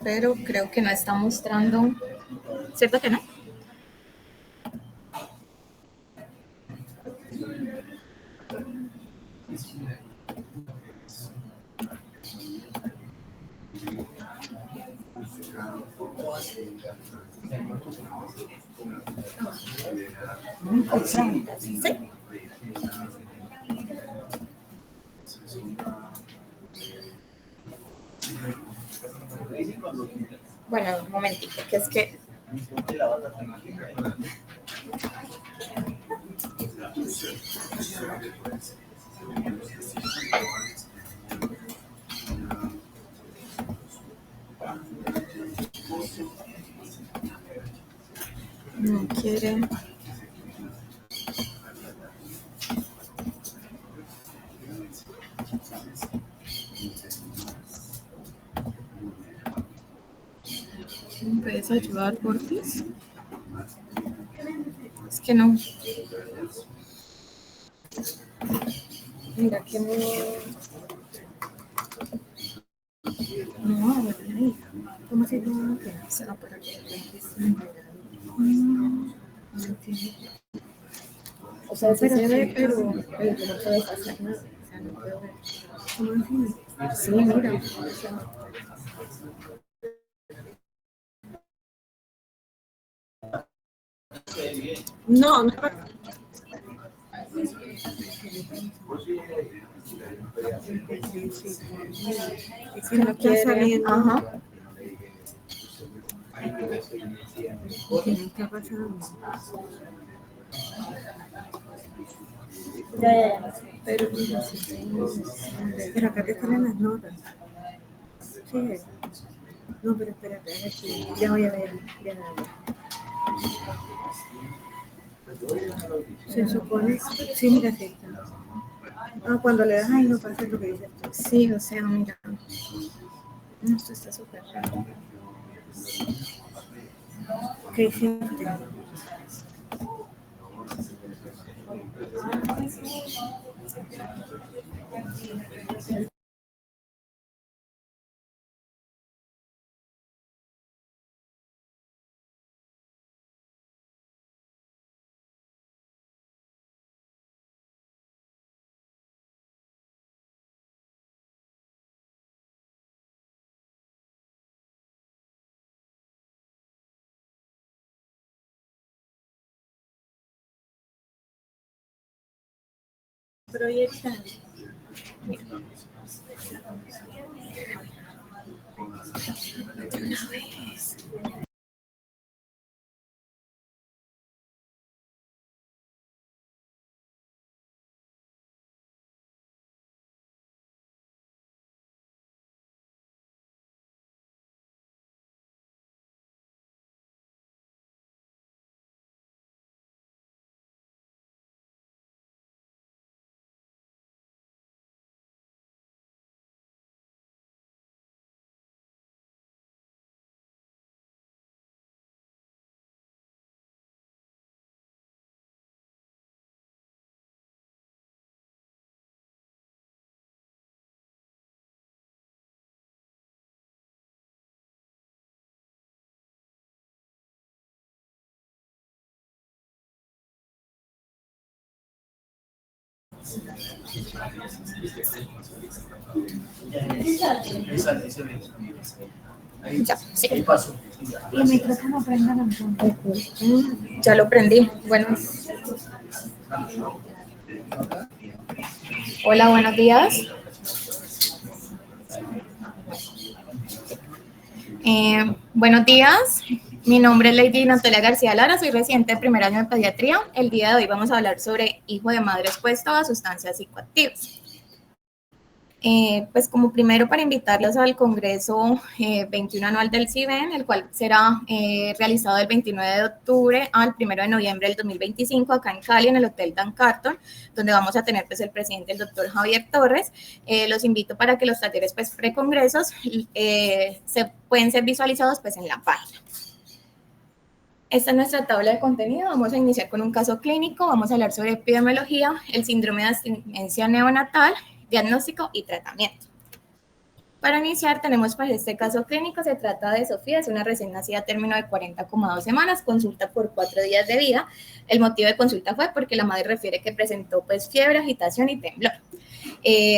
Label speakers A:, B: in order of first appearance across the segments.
A: Pero creo que no está mostrando. ¿Cierto que no? Sí. Bueno, un momentito, que es que no quiere. ¿Me puedes ayudar, Ortiz? Es que no. Mira que no. No, bueno, ¿cómo así no? Se va por aquí. No entiendo. O sea, sí se ve, pero yo no puedo hacer nada. O sea, no puedo ver. ¿Cómo así? Sí, mira. O sea, no, no. Es que no quiere salir. Ajá. ¿Qué está pasando? Ya. Pero acá te salen las notas. Sí. No, pero espérate, a ver si ya voy a ver. Ya voy a ver. Se supone. Sí, mira, sí está. Ah, cuando le das ahí no pasa lo que dices tú. Sí, o sea, mira. No, esto está súper raro. ¿Qué hiciste? Proyecta. Ya, sí. Y el micrófono prenda entonces. Ya lo prendí. Bueno. Hola, buenos días. Buenos días. Mi nombre es Lady Natalia García Lara, soy residente de primer año de pediatría. El día de hoy vamos a hablar sobre hijo de madre expuesto a sustancias psicoactivas. Pues como primero para invitarlos al Congreso 21 anual del CIBEN, el cual será realizado del 29 de octubre al 1 de noviembre del 2025 acá en Cali, en el Hotel Dan Carton, donde vamos a tener pues el presidente, el doctor Javier Torres. Los invito para que los talleres pues precongresos pueden ser visualizados pues en la página. Esta es nuestra tabla de contenido. Vamos a iniciar con un caso clínico, vamos a hablar sobre epidemiología, el síndrome de abstinencia neonatal, diagnóstico y tratamiento. Para iniciar tenemos para este caso clínico, se trata de Sofía, es una recién nacida a término de 40,2 semanas, consulta por 4 días de vida. El motivo de consulta fue porque la madre refiere que presentó pues fiebre, agitación y temblor.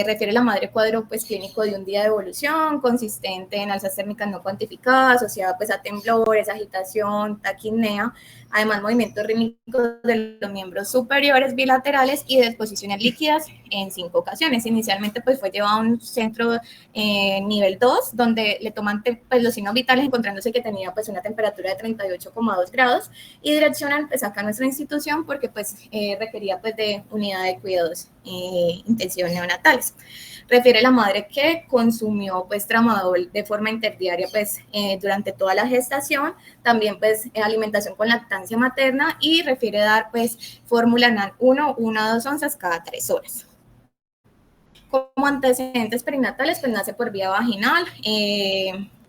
A: Refiere la madre cuadro pues clínico de un día de evolución, consistente en alzas térmicas no cuantificadas, asociada pues a temblores, agitación, taquipnea, además movimientos rítmicos de los miembros superiores bilaterales y disposiciones líquidas en 5 ocasiones. Inicialmente pues fue llevado a un centro nivel 2, donde le toman pues, los signos vitales, encontrándose que tenía pues una temperatura de 38,2 grados y direccionan pues acá a nuestra institución porque pues requería pues de unidad de cuidados intensivos neonatales. Refiere la madre que consumió pues tramadol de forma interdiaria pues durante toda la gestación, también pues alimentación con lactancia materna y refiere dar pues fórmula NAN 1, 1 a 2 onzas cada 3 horas. Como antecedentes perinatales, pues nace por vía vaginal,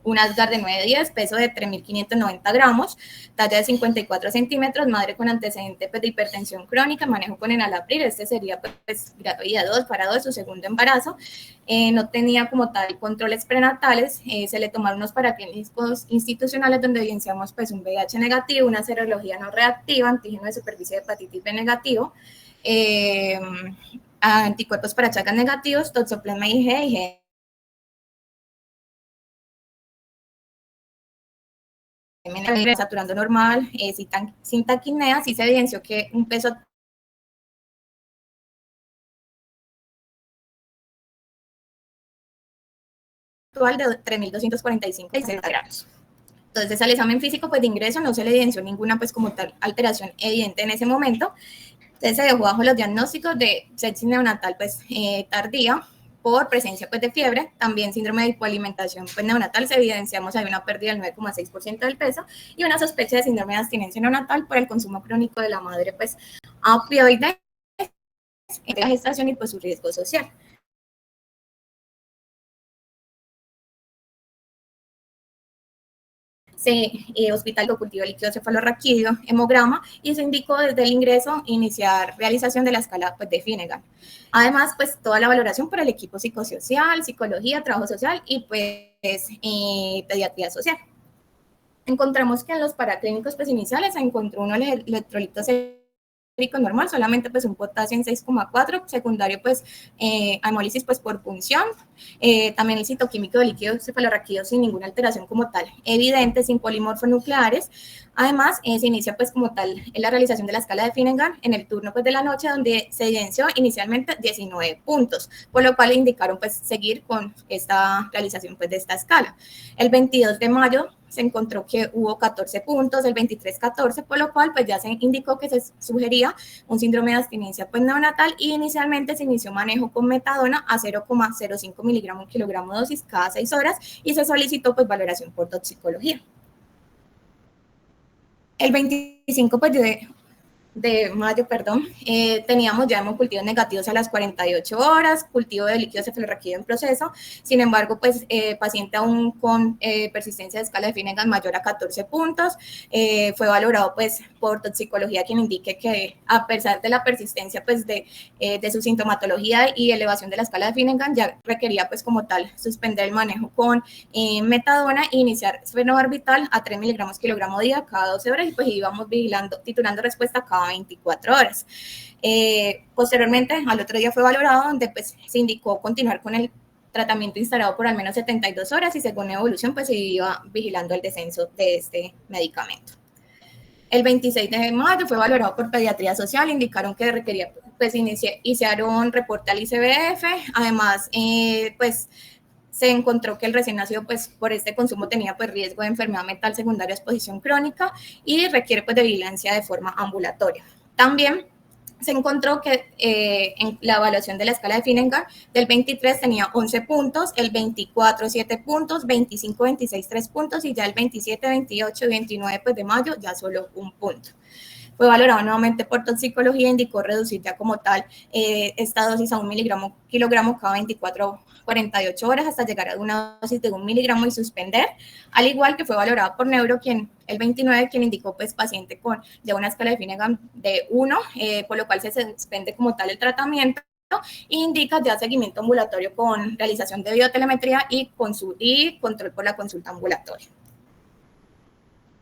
A: un Asgar de 9 días, peso de 3.590 gramos, talla de 54 centímetros, madre con antecedente pues, de hipertensión crónica, manejo con enalapril, este sería pues gravidad 2 para 2, su segundo embarazo, no tenía como tal controles prenatales, se le tomaron unos paraclínicos institucionales donde evidenciamos pues un VIH negativo, una serología no reactiva, antígeno de superficie de hepatitis B negativo, anticuerpos para Chagas negativos, toxoplasma IgG, IgG saturando normal, sin taquipnea, sí se evidenció que un peso actual de 3.245 gramos. Entonces, al examen físico pues, de ingreso no se le evidenció ninguna pues, como tal alteración evidente en ese momento. Entonces, se dejó bajo los diagnósticos de sepsis neonatal pues, tardía, por presencia pues, de fiebre, también síndrome de hipoalimentación pues, neonatal, se evidenciamos hay una pérdida del 9,6% del peso y una sospecha de síndrome de abstinencia neonatal por el consumo crónico de la madre pues, a opioides en la gestación y pues, su riesgo social. Hospital de cultivo líquido cefalorraquídeo, hemograma, y se indicó desde el ingreso iniciar realización de la escala pues, de Finnegan. Además, pues toda la valoración por el equipo psicosocial, psicología, trabajo social y pues pediatría social. Encontramos que en los paraclínicos pues, iniciales se encontró unos electrolitos normal, solamente pues un potasio en 6,4, secundario pues hemólisis pues por punción, también el citoquímico de líquido cefalorraquídeo sin ninguna alteración como tal evidente, sin polimorfonucleares. Además, se inicia pues como tal en la realización de la escala de Finnegan en el turno pues de la noche, donde se evidenció inicialmente 19 puntos, por lo cual indicaron pues seguir con esta realización pues de esta escala. El 22 de mayo se encontró que hubo 14 puntos, el 23 14, por lo cual pues ya se indicó que se sugería un síndrome de abstinencia pues neonatal y inicialmente se inició manejo con metadona a 0,05 miligramos kilogramo dosis cada 6 horas y se solicitó pues valoración por toxicología. El 25 pues, de mayo, teníamos ya hemocultivos negativos a las 48 horas, cultivo de líquido cefalorraquídeo en proceso, sin embargo, pues paciente aún con persistencia de escala de Finnegan mayor a 14 puntos, fue valorado pues por toxicología quien indique que a pesar de la persistencia pues de su sintomatología y elevación de la escala de Finnegan ya requería pues como tal suspender el manejo con metadona e iniciar fenobarbital a 3 miligramos kilogramo día cada 12 horas y pues íbamos vigilando, titulando respuesta cada cada 24 horas. Posteriormente, al otro día fue valorado, donde pues se indicó continuar con el tratamiento instalado por al menos 72 horas y según evolución pues se iba vigilando el descenso de este medicamento. El 26 de mayo fue valorado por Pediatría Social, indicaron que requería pues iniciar un reporte al ICBF, además pues se encontró que el recién nacido pues por este consumo tenía pues riesgo de enfermedad mental secundaria, exposición crónica y requiere pues de vigilancia de forma ambulatoria. También se encontró que en la evaluación de la escala de Finnegan del 23 tenía 11 puntos, el 24 7 puntos, 25, 26 3 puntos y ya el 27, 28 y 29 pues, de mayo ya solo un punto. Fue valorado nuevamente por toxicología, indicó reducir ya como tal esta dosis a 1 kilogramo cada 24 48 horas hasta llegar a una dosis de 1 miligramo y suspender, al igual que fue valorado por neuro, quien el 29, quien indicó pues paciente con ya una escala de Finnegan de 1, por lo cual se suspende como tal el tratamiento e indica ya seguimiento ambulatorio con realización de biotelemetría y control por la consulta ambulatoria.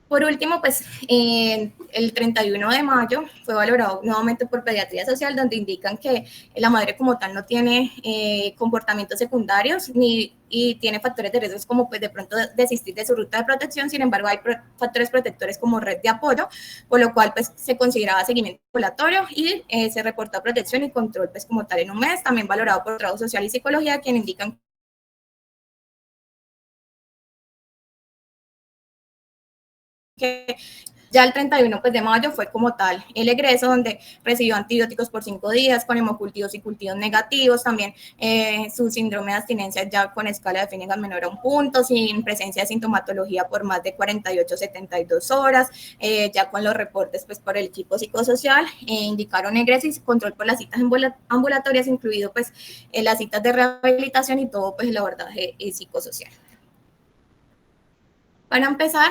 A: Por último, pues el 31 de mayo fue valorado nuevamente por Pediatría Social, donde indican que la madre como tal no tiene comportamientos secundarios y tiene factores de riesgo como pues de pronto desistir de su ruta de protección. Sin embargo, hay factores protectores como red de apoyo, por lo cual pues se consideraba seguimiento ambulatorio y se reportó protección y control pues como tal en un mes, también valorado por trabajo social y psicología, quien indican que ya el 31 pues, de mayo fue como tal el egreso, donde recibió antibióticos por 5 días con hemocultivos y cultivos negativos, también su síndrome de abstinencia ya con escala de Finnegan menor a 1 punto, sin presencia de sintomatología por más de 48, 72 horas, ya con los reportes pues por el equipo psicosocial, indicaron egreso y control por las citas ambulatorias, incluido pues las citas de rehabilitación y todo pues el abordaje psicosocial. Para empezar,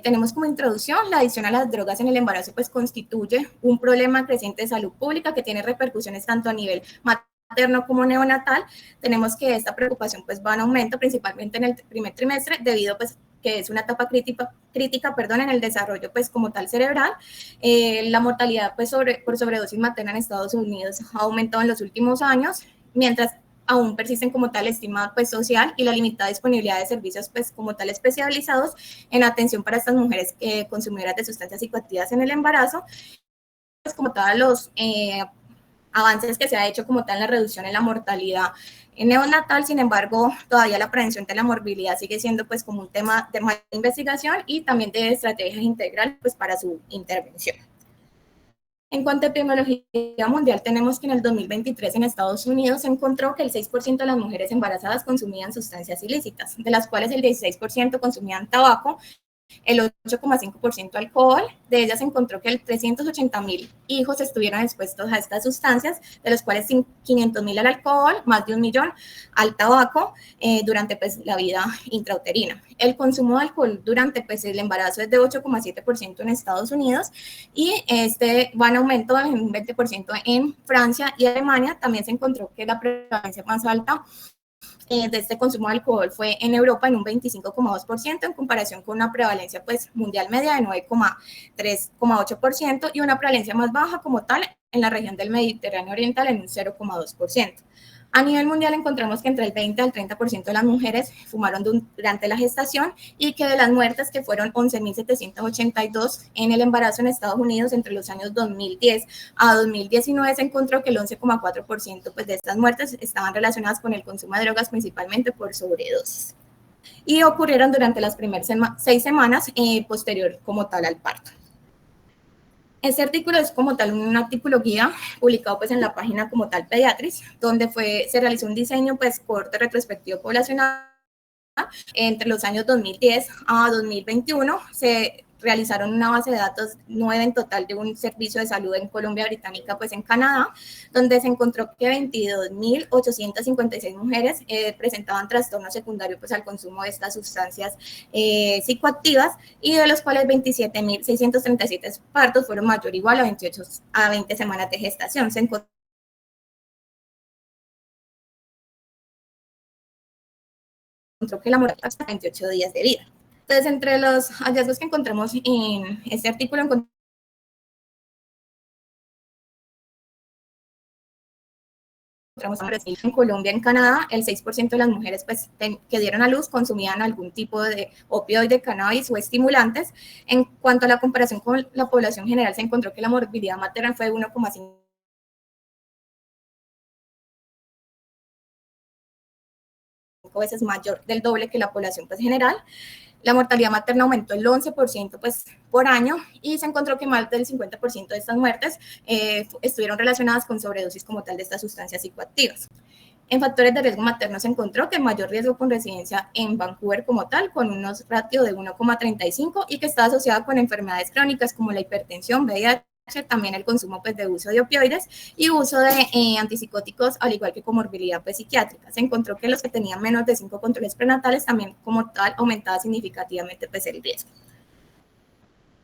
A: tenemos como introducción la adicción a las drogas en el embarazo, pues constituye un problema creciente de salud pública que tiene repercusiones tanto a nivel materno como neonatal. Tenemos que esta preocupación pues va en aumento principalmente en el primer trimestre debido pues que es una etapa crítica en el desarrollo pues como tal cerebral. La mortalidad pues por sobredosis materna en Estados Unidos ha aumentado en los últimos años, mientras aún persisten como tal estima pues, social y la limitada disponibilidad de servicios pues, como tal especializados en atención para estas mujeres consumidoras de sustancias psicoactivas en el embarazo, pues, como tal los avances que se ha hecho como tal en la reducción en la mortalidad neonatal. Sin embargo, todavía la prevención de la morbilidad sigue siendo pues como un tema de mayor investigación y también de estrategias integrales pues para su intervención. En cuanto a epidemiología mundial, tenemos que en el 2023 en Estados Unidos se encontró que el 6% de las mujeres embarazadas consumían sustancias ilícitas, de las cuales el 16% consumían tabaco, el 8,5% alcohol. De ellas se encontró que el 380.000 hijos estuvieron expuestos a estas sustancias, de los cuales 500.000 al alcohol, más de 1.000.000 al tabaco durante pues, la vida intrauterina. El consumo de alcohol durante pues, el embarazo es de 8,7% en Estados Unidos y este va en aumento en un 20% en Francia y Alemania. También se encontró que la prevalencia más alta de este consumo de alcohol fue en Europa en un 25,2% en comparación con una prevalencia pues, mundial media de 9,3,8% y una prevalencia más baja como tal en la región del Mediterráneo Oriental en un 0,2%. A nivel mundial encontramos que entre el 20 al 30% de las mujeres fumaron durante la gestación y que de las muertes, que fueron 11.782 en el embarazo en Estados Unidos entre los años 2010 a 2019, se encontró que el 11,4% pues, de estas muertes estaban relacionadas con el consumo de drogas, principalmente por sobredosis. Y ocurrieron durante las primeras 6 semanas posterior como tal al parto. Este artículo es como tal un artículo guía publicado pues en la página como tal Pediatris, donde se realizó un diseño pues corte retrospectivo poblacional entre los años 2010 a 2021. Se realizaron una base de datos 9 en total de un servicio de salud en Colombia Británica, pues en Canadá, donde se encontró que 22.856 mujeres presentaban trastorno secundario pues al consumo de estas sustancias psicoactivas y de los cuales 27.637 partos fueron mayor o igual a 28 a 20 semanas de gestación. Se encontró que la mortalidad hasta 28 días de vida. Entonces, entre los hallazgos que encontramos en este artículo, encontramos en Colombia, en Canadá, el 6% de las mujeres pues, que dieron a luz consumían algún tipo de opioide, cannabis o estimulantes. En cuanto a la comparación con la población general, se encontró que la morbilidad materna fue de 1,5 veces mayor, del doble que la población pues, general. La mortalidad materna aumentó el 11% pues, por año y se encontró que más del 50% de estas muertes estuvieron relacionadas con sobredosis como tal de estas sustancias psicoactivas. En factores de riesgo materno se encontró que el mayor riesgo con residencia en Vancouver como tal, con unos ratios de 1,35 y que está asociada con enfermedades crónicas como la hipertensión, VIH, también el consumo pues, de uso de opioides y uso de antipsicóticos, al igual que comorbilidad pues, psiquiátrica. Se encontró que los que tenían menos de 5 controles prenatales también como tal aumentaba significativamente pues, el riesgo.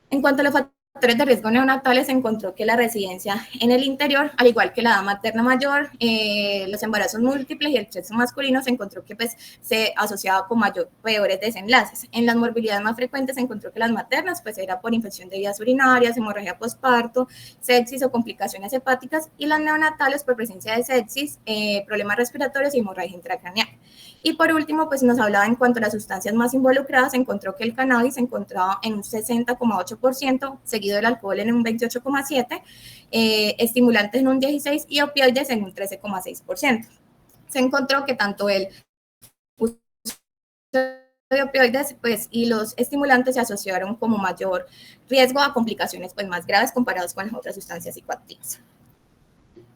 A: En cuanto a los factores de riesgo neonatales, se encontró que la residencia en el interior, al igual que la edad materna mayor, los embarazos múltiples y el sexo masculino, se encontró que pues, se asociaba con peores desenlaces. En las morbilidades más frecuentes se encontró que las maternas pues, era por infección de vías urinarias, hemorragia postparto, sepsis o complicaciones hepáticas, y las neonatales por presencia de sepsis, problemas respiratorios y hemorragia intracraneal. Y por último, pues nos hablaba en cuanto a las sustancias más involucradas, se encontró que el cannabis se encontraba en un 60,8%, seguido del alcohol en un 28,7%, estimulantes en un 16% y opioides en un 13,6%. Se encontró que tanto el uso de opioides pues, y los estimulantes se asociaron como mayor riesgo a complicaciones pues, más graves comparados con las otras sustancias psicoactivas.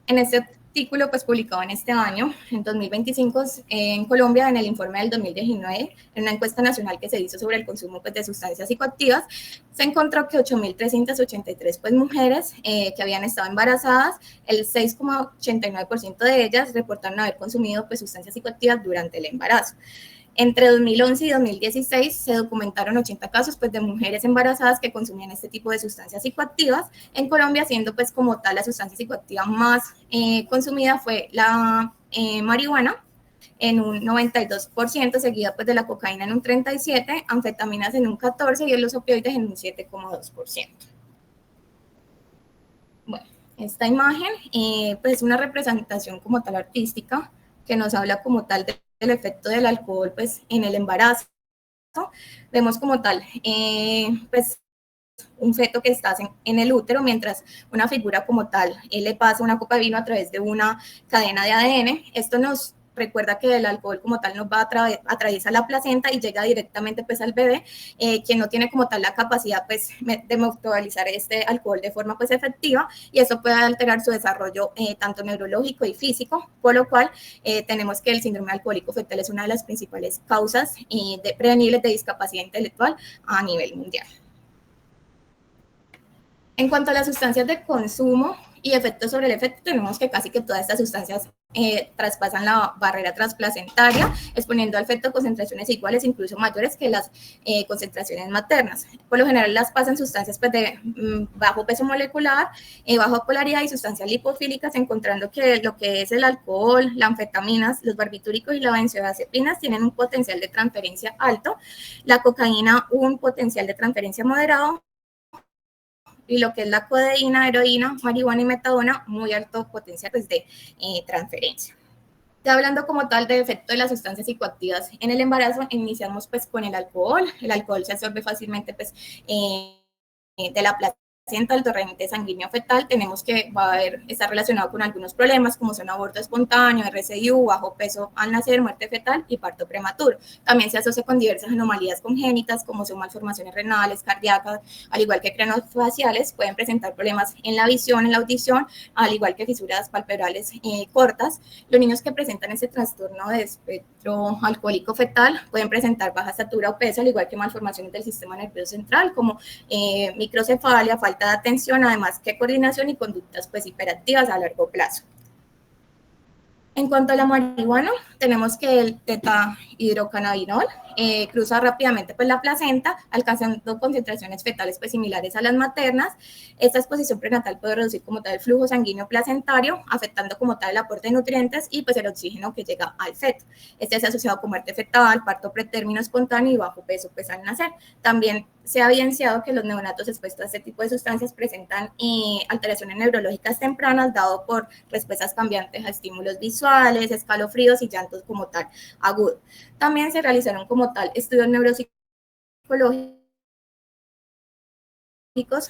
A: En este artículo pues, publicado en este año, en 2025, en Colombia, en el informe del 2019, en una encuesta nacional que se hizo sobre el consumo pues, de sustancias psicoactivas, se encontró que 8.383 pues, mujeres que habían estado embarazadas, el 6,89% de ellas reportaron haber consumido pues, sustancias psicoactivas durante el embarazo. Entre 2011 y 2016 se documentaron 80 casos pues, de mujeres embarazadas que consumían este tipo de sustancias psicoactivas. En Colombia, siendo pues como tal la sustancia psicoactiva más consumida fue la marihuana en un 92%, seguida pues de la cocaína en un 37%, anfetaminas en un 14% y los opioides en un 7,2%. Bueno, esta imagen pues es una representación como tal artística que nos habla como tal del efecto del alcohol pues en el embarazo. Vemos como tal pues un feto que está en el útero, mientras una figura como tal le pasa una copa de vino a través de una cadena de ADN. Esto nos recuerda que el alcohol como tal nos va a atraviesa la placenta y llega directamente pues al bebé, quien no tiene como tal la capacidad pues de metabolizar este alcohol de forma pues efectiva, y eso puede alterar su desarrollo tanto neurológico y físico, por lo cual tenemos que el síndrome alcohólico fetal es una de las principales causas prevenibles de discapacidad intelectual a nivel mundial. En cuanto a las sustancias de consumo y efectos sobre el efecto, tenemos que casi que todas estas sustancias traspasan la barrera transplacentaria, exponiendo al feto concentraciones iguales, incluso mayores que las concentraciones maternas. Por lo general las pasan sustancias pues, de bajo peso molecular, baja polaridad y sustancias lipofílicas, encontrando que lo que es el alcohol, las anfetaminas, los barbitúricos y las benzodiazepinas tienen un potencial de transferencia alto, la cocaína un potencial de transferencia moderado, y lo que es la codeína, heroína, marihuana y metadona, muy alto potencial pues, de transferencia. Ya hablando como tal de efecto de las sustancias psicoactivas en el embarazo, iniciamos pues con el alcohol. El alcohol se absorbe fácilmente pues, de la placenta al torrente sanguíneo fetal. Tenemos que estar relacionado con algunos problemas como son aborto espontáneo, RCIU, bajo peso al nacer, muerte fetal y parto prematuro. También se asocia con diversas anomalías congénitas como son malformaciones renales, cardíacas, al igual que craneofaciales. Pueden presentar problemas en la visión, en la audición, al igual que fisuras palpebrales cortas. Los niños que presentan ese trastorno de espectro alcohólico fetal pueden presentar baja estatura o peso, al igual que malformaciones del sistema nervioso central como microcefalia, falta de atención, además que coordinación y conductas pues, hiperactivas a largo plazo. En cuanto a la marihuana, tenemos que el tetahidrocannabinol cruza rápidamente pues, la placenta, alcanzando concentraciones fetales pues, similares a las maternas. Esta exposición prenatal puede reducir como tal el flujo sanguíneo placentario, afectando como tal el aporte de nutrientes y pues, el oxígeno que llega al feto. Este es asociado con muerte fetal, parto pretérmino espontáneo y bajo peso pues, al nacer. También se ha evidenciado que los neonatos expuestos a este tipo de sustancias presentan alteraciones neurológicas tempranas dado por respuestas cambiantes a estímulos visuales, escalofríos y llantos como tal agudo. También se realizaron como tal estudios neuropsicológicos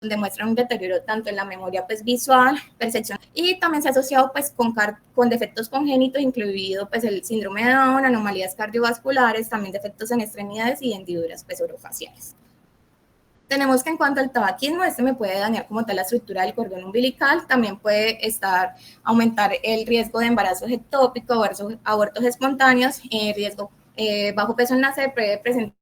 A: donde muestran un deterioro tanto en la memoria pues, visual, percepción, y también se ha asociado pues, con defectos congénitos, incluido pues, el síndrome de Down, anomalías cardiovasculares, también defectos en extremidades y hendiduras pues, orofaciales. Tenemos que en cuanto al tabaquismo, este me puede dañar como tal la estructura del cordón umbilical, también puede aumentar el riesgo de embarazo ectópico, abortos espontáneos, riesgo bajo peso al nacer, puede presentar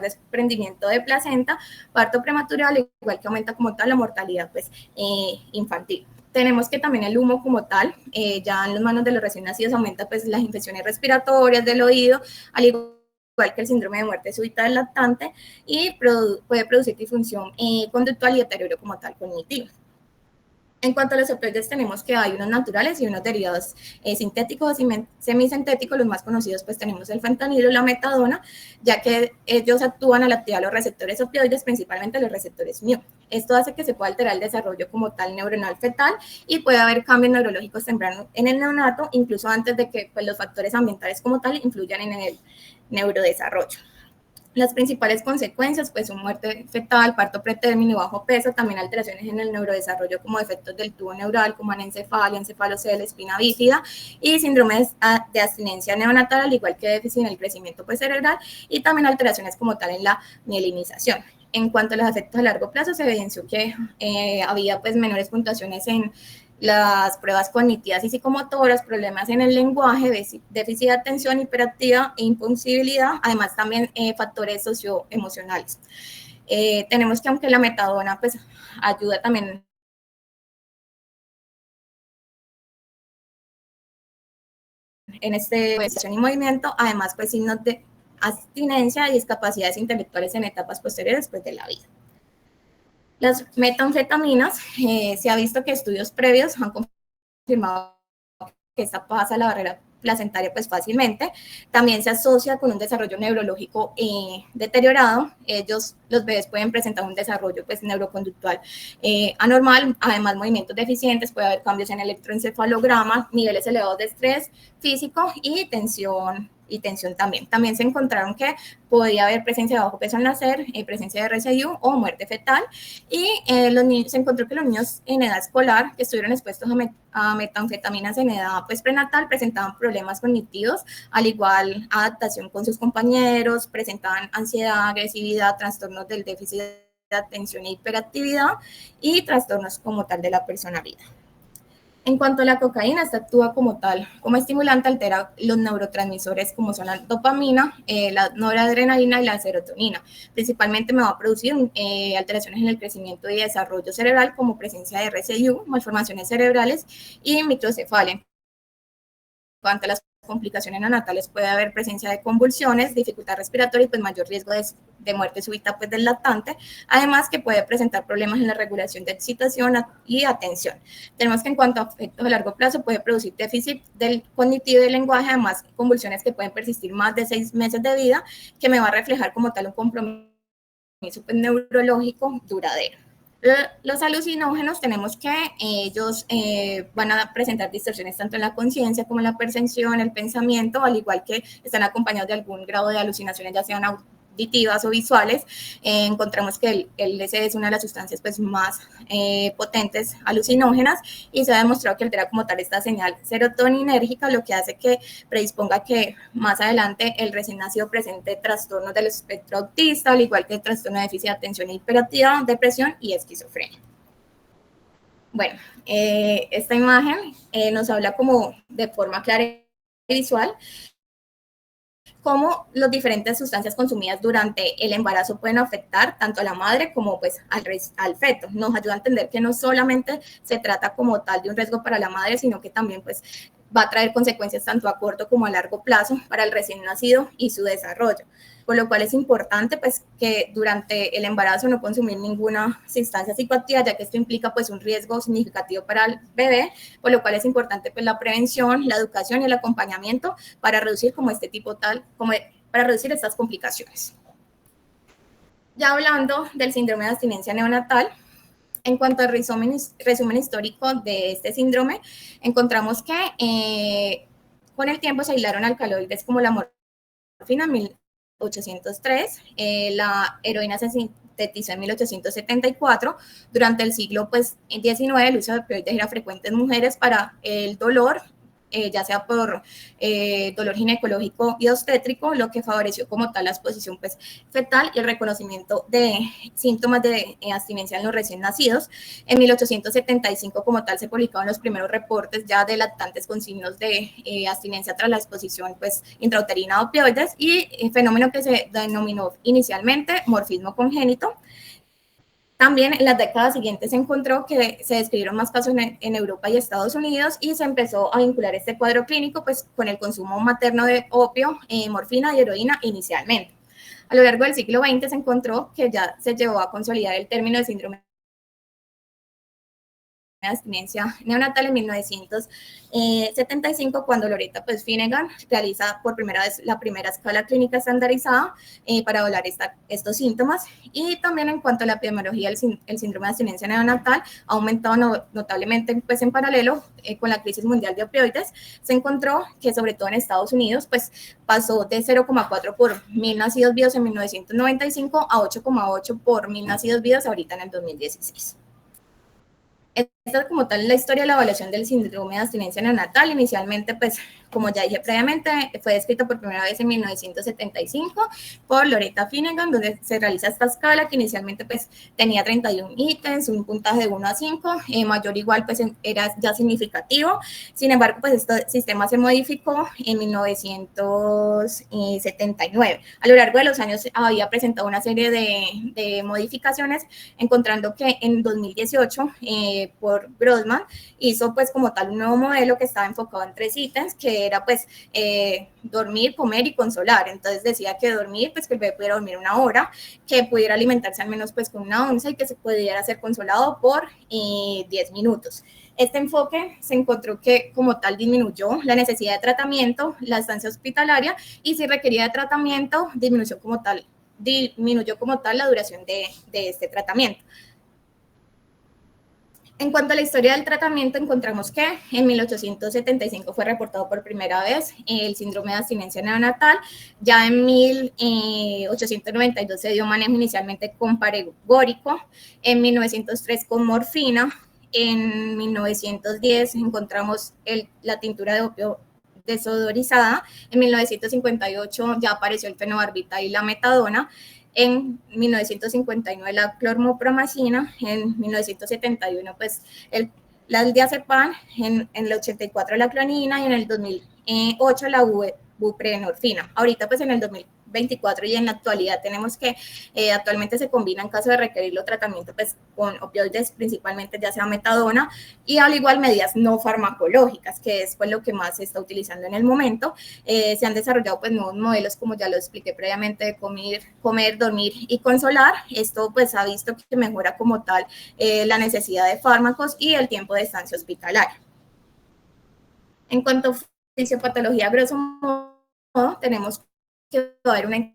A: desprendimiento de placenta, parto prematuro, al igual que aumenta como tal la mortalidad pues, infantil. Tenemos que también el humo como tal, ya en las manos de los recién nacidos aumenta pues las infecciones respiratorias del oído, al igual que el síndrome de muerte súbita del lactante, y puede producir disfunción conductual y deterioro como tal cognitivo. En cuanto a los opioides, tenemos que hay unos naturales y unos derivados sintéticos y semisintéticos. Los más conocidos, pues tenemos el fentanilo y la metadona, ya que ellos actúan al activar los receptores opioides, principalmente los receptores mu. Esto hace que se pueda alterar el desarrollo como tal neuronal fetal y puede haber cambios neurológicos tempranos en el neonato, incluso antes de que pues, los factores ambientales como tal influyan en el neurodesarrollo. Las principales consecuencias pues son muerte fetal, parto pretérmino y bajo peso, también alteraciones en el neurodesarrollo como defectos del tubo neural, como anencefalia, encefalocele, espina bífida y síndrome de abstinencia neonatal, al igual que déficit en el crecimiento pues, cerebral y también alteraciones como tal en la mielinización. En cuanto a los efectos a largo plazo, se evidenció que había pues menores puntuaciones en las pruebas cognitivas y psicomotoras, problemas en el lenguaje, déficit de atención, hiperactividad e impulsibilidad, además también factores socioemocionales. Tenemos que aunque la metadona pues ayuda también en sensación y movimiento, además pues signos de abstinencia y discapacidades intelectuales en etapas posteriores pues, de la vida. Las metanfetaminas, se ha visto que estudios previos han confirmado que esta pasa la barrera placentaria pues fácilmente. También se asocia con un desarrollo neurológico deteriorado. Los bebés pueden presentar un desarrollo pues neuroconductual anormal, además movimientos deficientes, puede haber cambios en electroencefalograma, niveles elevados de estrés físico y tensión también. También se encontraron que podía haber presencia de bajo peso al nacer, presencia de RSIU o muerte fetal, y se encontró que los niños en edad escolar que estuvieron expuestos a metanfetaminas en edad pues, prenatal presentaban problemas cognitivos, al igual adaptación con sus compañeros, presentaban ansiedad, agresividad, trastornos del déficit de atención e hiperactividad y trastornos como tal de la personalidad. En cuanto a la cocaína, esta actúa como tal, como estimulante, altera los neurotransmisores como son la dopamina, la noradrenalina y la serotonina. Principalmente me va a producir alteraciones en el crecimiento y desarrollo cerebral como presencia de RSIU, malformaciones cerebrales y microcefalia. En cuanto a las complicaciones neonatales, puede haber presencia de convulsiones, dificultad respiratoria y pues mayor riesgo de muerte súbita pues, del lactante, además que puede presentar problemas en la regulación de excitación y atención. Tenemos que en cuanto a efectos a largo plazo puede producir déficit del cognitivo y del lenguaje, además convulsiones que pueden persistir más de 6 meses de vida, que me va a reflejar como tal un compromiso pues, neurológico duradero. Los alucinógenos tenemos que ellos van a presentar distorsiones tanto en la conciencia como en la percepción, el pensamiento, al igual que están acompañados de algún grado de alucinaciones, ya sean auditivas o visuales. Encontramos que el LSD es una de las sustancias pues, más potentes alucinógenas y se ha demostrado que altera como tal esta señal serotoninérgica, lo que hace que predisponga que más adelante el recién nacido presente trastornos del espectro autista, al igual que el trastorno de déficit de atención e hiperactividad, depresión y esquizofrenia. Bueno, esta imagen nos habla como de forma clara y visual cómo las diferentes sustancias consumidas durante el embarazo pueden afectar tanto a la madre como pues, al feto. Nos ayuda a entender que no solamente se trata como tal de un riesgo para la madre, sino que también pues, va a traer consecuencias tanto a corto como a largo plazo para el recién nacido y su desarrollo. Por lo cual es importante pues, que durante el embarazo no consumir ninguna sustancia psicoactiva, ya que esto implica pues, un riesgo significativo para el bebé, por lo cual es importante pues, la prevención, la educación y el acompañamiento para reducir como este tipo tal, como para reducir estas complicaciones. Ya hablando del síndrome de abstinencia neonatal, en cuanto al resumen histórico de este síndrome, encontramos que con el tiempo se aislaron alcaloides como la morfina en 1803, la heroína se sintetizó en 1874. Durante el siglo XIX, el uso de opioides era frecuente en mujeres para el dolor, ya sea por dolor ginecológico y obstétrico, lo que favoreció como tal la exposición fetal y el reconocimiento de síntomas de abstinencia en los recién nacidos. En 1875 como tal se publicaron los primeros reportes ya de lactantes con signos de abstinencia tras la exposición intrauterina a opioides, y fenómeno que se denominó inicialmente morfismo congénito. También en las décadas siguientes se encontró que se describieron más casos en Europa y Estados Unidos, y se empezó a vincular este cuadro clínico con el consumo materno de opio, morfina y heroína inicialmente. A lo largo del siglo XX se encontró que ya se llevó a consolidar el término de síndrome de abstinencia neonatal en 1975, cuando Loretta Finnegan realiza por primera vez la primera escala clínica estandarizada para evaluar estos síntomas. Y también en cuanto a la epidemiología, el síndrome de abstinencia neonatal ha aumentado notablemente en paralelo con la crisis mundial de opioides. Se encontró que sobre todo en Estados Unidos pasó de 0,4 por 1.000 nacidos vivos en 1995 a 8,8 por 1.000 nacidos vivos ahorita en el 2016. Esta es como tal la historia de la evaluación del síndrome de abstinencia neonatal. Inicialmente, como ya dije previamente, fue descrita por primera vez en 1975 por Loretta Finnegan, donde se realiza esta escala que inicialmente tenía 31 ítems, un puntaje de 1 a 5, mayor o igual era ya significativo. Sin embargo, este sistema se modificó en 1979. A lo largo de los años había presentado una serie de modificaciones, encontrando que en 2018 por Grossman hizo como tal un nuevo modelo que estaba enfocado en 3 ítems, que era dormir, comer y consolar. Entonces decía que dormir, que el bebé pudiera dormir 1 hora, que pudiera alimentarse al menos con 1 onza y que se pudiera ser consolado por 10 minutos. Este enfoque se encontró que como tal disminuyó la necesidad de tratamiento, la estancia hospitalaria, y si requería de tratamiento, disminuyó como tal la duración de este tratamiento. En cuanto a la historia del tratamiento, encontramos que en 1875 fue reportado por primera vez el síndrome de abstinencia neonatal. Ya en 1892 se dio manejo inicialmente con paregórico, en 1903 con morfina, en 1910 encontramos la tintura de opio desodorizada, en 1958 ya apareció el fenobarbital y la metadona, en 1959 la clormopromazina, en 1971 el diazepam, en el 84 la clonina y en el 2008 la buprenorfina. Ahorita en el 2024 y en la actualidad tenemos que actualmente se combina en caso de requerirlo tratamiento con opioides, principalmente ya sea metadona, y al igual medidas no farmacológicas, que es lo que más se está utilizando en el momento. Se han desarrollado nuevos modelos, como ya lo expliqué previamente, de comer, dormir y consolar. Esto ha visto que mejora como tal la necesidad de fármacos y el tiempo de estancia hospitalaria. En cuanto a fisiopatología, grosso modo, tenemos que haber una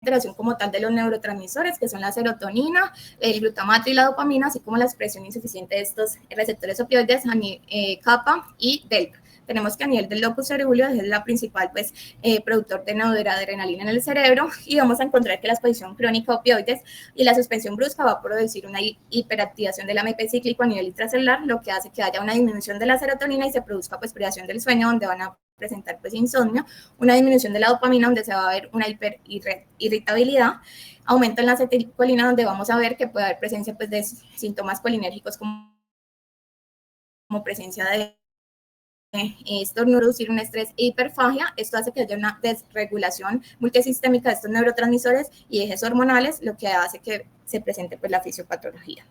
A: alteración como tal de los neurotransmisores, que son la serotonina, el glutamato y la dopamina, así como la expresión insuficiente de estos receptores opioides, kappa y delta. Tenemos que a nivel del locus ceruleus es la principal productor de noradrenalina en el cerebro, y vamos a encontrar que la exposición crónica a opioides y la suspensión brusca va a producir una hiperactivación del AMP cíclico a nivel intracelular, lo que hace que haya una disminución de la serotonina y se produzca privación del sueño, donde van a presentar insomnio, una disminución de la dopamina, donde se va a ver una hiperirritabilidad, aumento en la acetilcolina, donde vamos a ver que puede haber presencia de síntomas colinérgicos como presencia de estornudo, un estrés e hiperfagia. Esto hace que haya una desregulación multisistémica de estos neurotransmisores y ejes hormonales, lo que hace que se presente la fisiopatología.